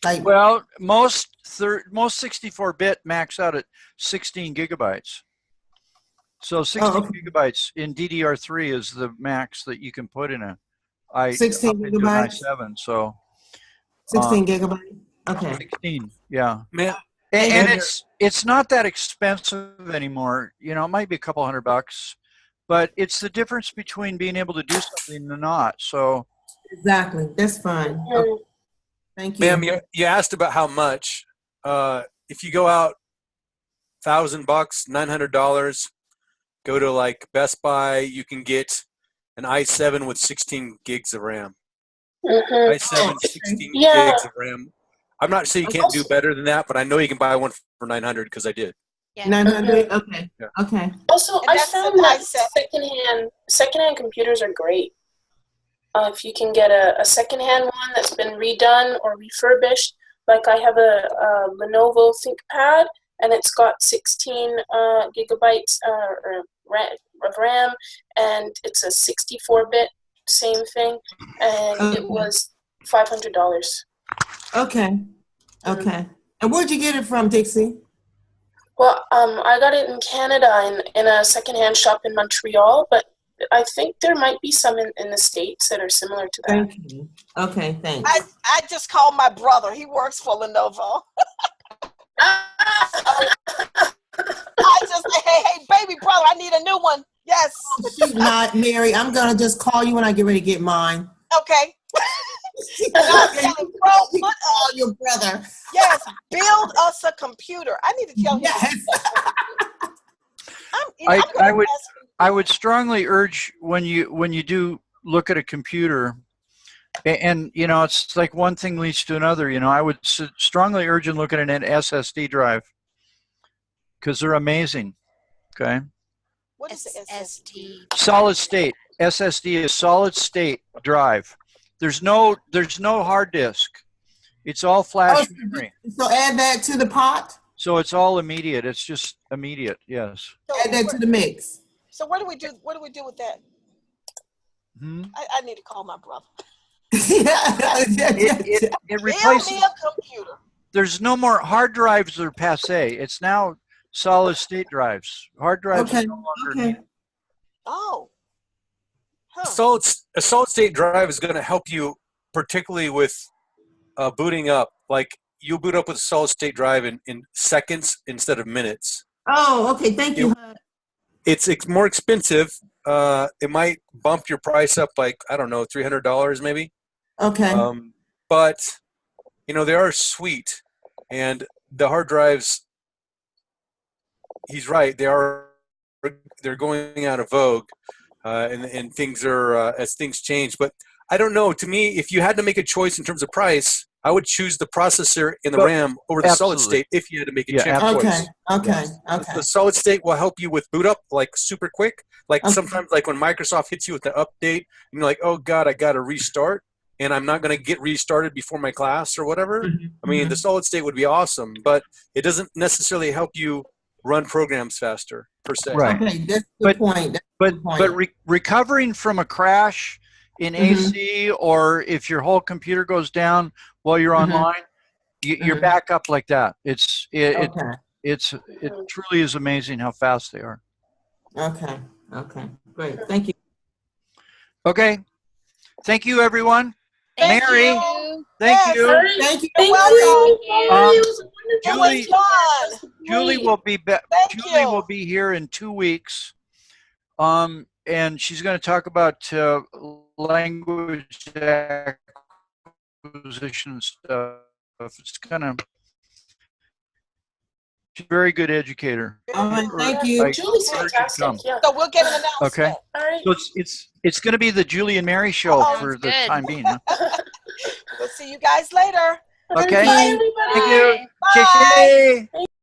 Like, well, most 64-bit max out at 16 gigabytes. So 16 gigabytes in DDR3 is the max that you can put in a 16 gigabytes. i7. So 16 gigabytes. Okay. 16. Yeah. And it's not that expensive anymore. You know, it might be a couple $100, but it's the difference between being able to do something and not. So exactly. That's fine. Okay. Thank you. Ma'am, you asked about how much. If you go out $1,000, $900, go to like Best Buy, you can get an i7 with 16 gigs of RAM. i7, 16 gigs of RAM. I'm not saying you can't do better than that, but I know you can buy one for 900 because I did. Yeah. 900. Okay. Yeah. Okay. Also, I found that secondhand computers are great. If you can get a secondhand one that's been redone or refurbished, like I have a Lenovo ThinkPad, and it's got 16 gigabytes of RAM, and it's a 64-bit, same thing, and it was $500. Okay. Okay. And where'd you get it from, Dixie? Well, I got it in Canada in a secondhand shop in Montreal, but I think there might be some in the States that are similar to that. Thank you. Okay, thanks. I just called my brother. He works for Lenovo. I just say, hey, baby brother, I need a new one. Yes. She's not, Mary. I'm going to just call you when I get ready to get mine. Okay. You And I'm telling bro, can put call your brother. yes, build us a computer. I need to tell him. Yes. I would strongly urge when you do look at a computer, and you know it's like one thing leads to another. You know, I would strongly urge and look at an SSD drive because they're amazing. Okay. What is the SSD? Solid state. SSD is solid state drive. There's no hard disk. It's all flash memory. So add that to the pot. So it's all immediate. It's just immediate. Yes. So Add that to the mix. So what do we do? What do we do with that? Hmm? I need to call my brother. It Build replaces. me a computer. There's no more hard drives are passe. It's now solid state drives. Hard drives Okay. are no longer Okay. needed. Oh. Huh. A solid state drive is going to help you, particularly with booting up. Like you'll boot up with a solid state drive in seconds instead of minutes. Oh, okay. Thank you. It's more expensive. It might bump your price up like, I don't know, $300 maybe. Okay. But you know, they are sweet, and the hard drives. He's right. They're going out of vogue, and things are as things change. But I don't know. To me, if you had to make a choice in terms of price, I would choose the processor and the RAM over the solid Absolutely. state. If you had to make a Yeah, choice. Okay. Okay. Okay. The solid state will help you with boot up like super quick. Like Okay. sometimes like when Microsoft hits you with the update, and you're like, oh God, I got to restart, and I'm not going to get restarted before my class or whatever. I mean, the solid state would be awesome, but it doesn't necessarily help you run programs faster per se. Right. Okay. That's the point. That's But the point. but recovering from a crash in AC, or if your whole computer goes down while you're online, you're back up like that. It truly is amazing how fast they are. Okay. Okay. Great. Thank you. Okay. Thank you, everyone. Thank Mary, you. thank Yes. you. Thank you. You're Welcome. welcome. It was It wonderful. was fun. Julie will be back. Thank Julie you. will be here in 2 weeks. And she's going to talk about language acquisition stuff. It's kind of, she's a very good educator. All right. Thank you. Julie's Come. fantastic. Yeah. So we'll get an announcement. Okay. All right. So it's going to be the Julie and Mary show Oh, for the good. time being. Huh? We'll see you guys later. Okay. Bye, everybody. Thank you. Bye. Bye.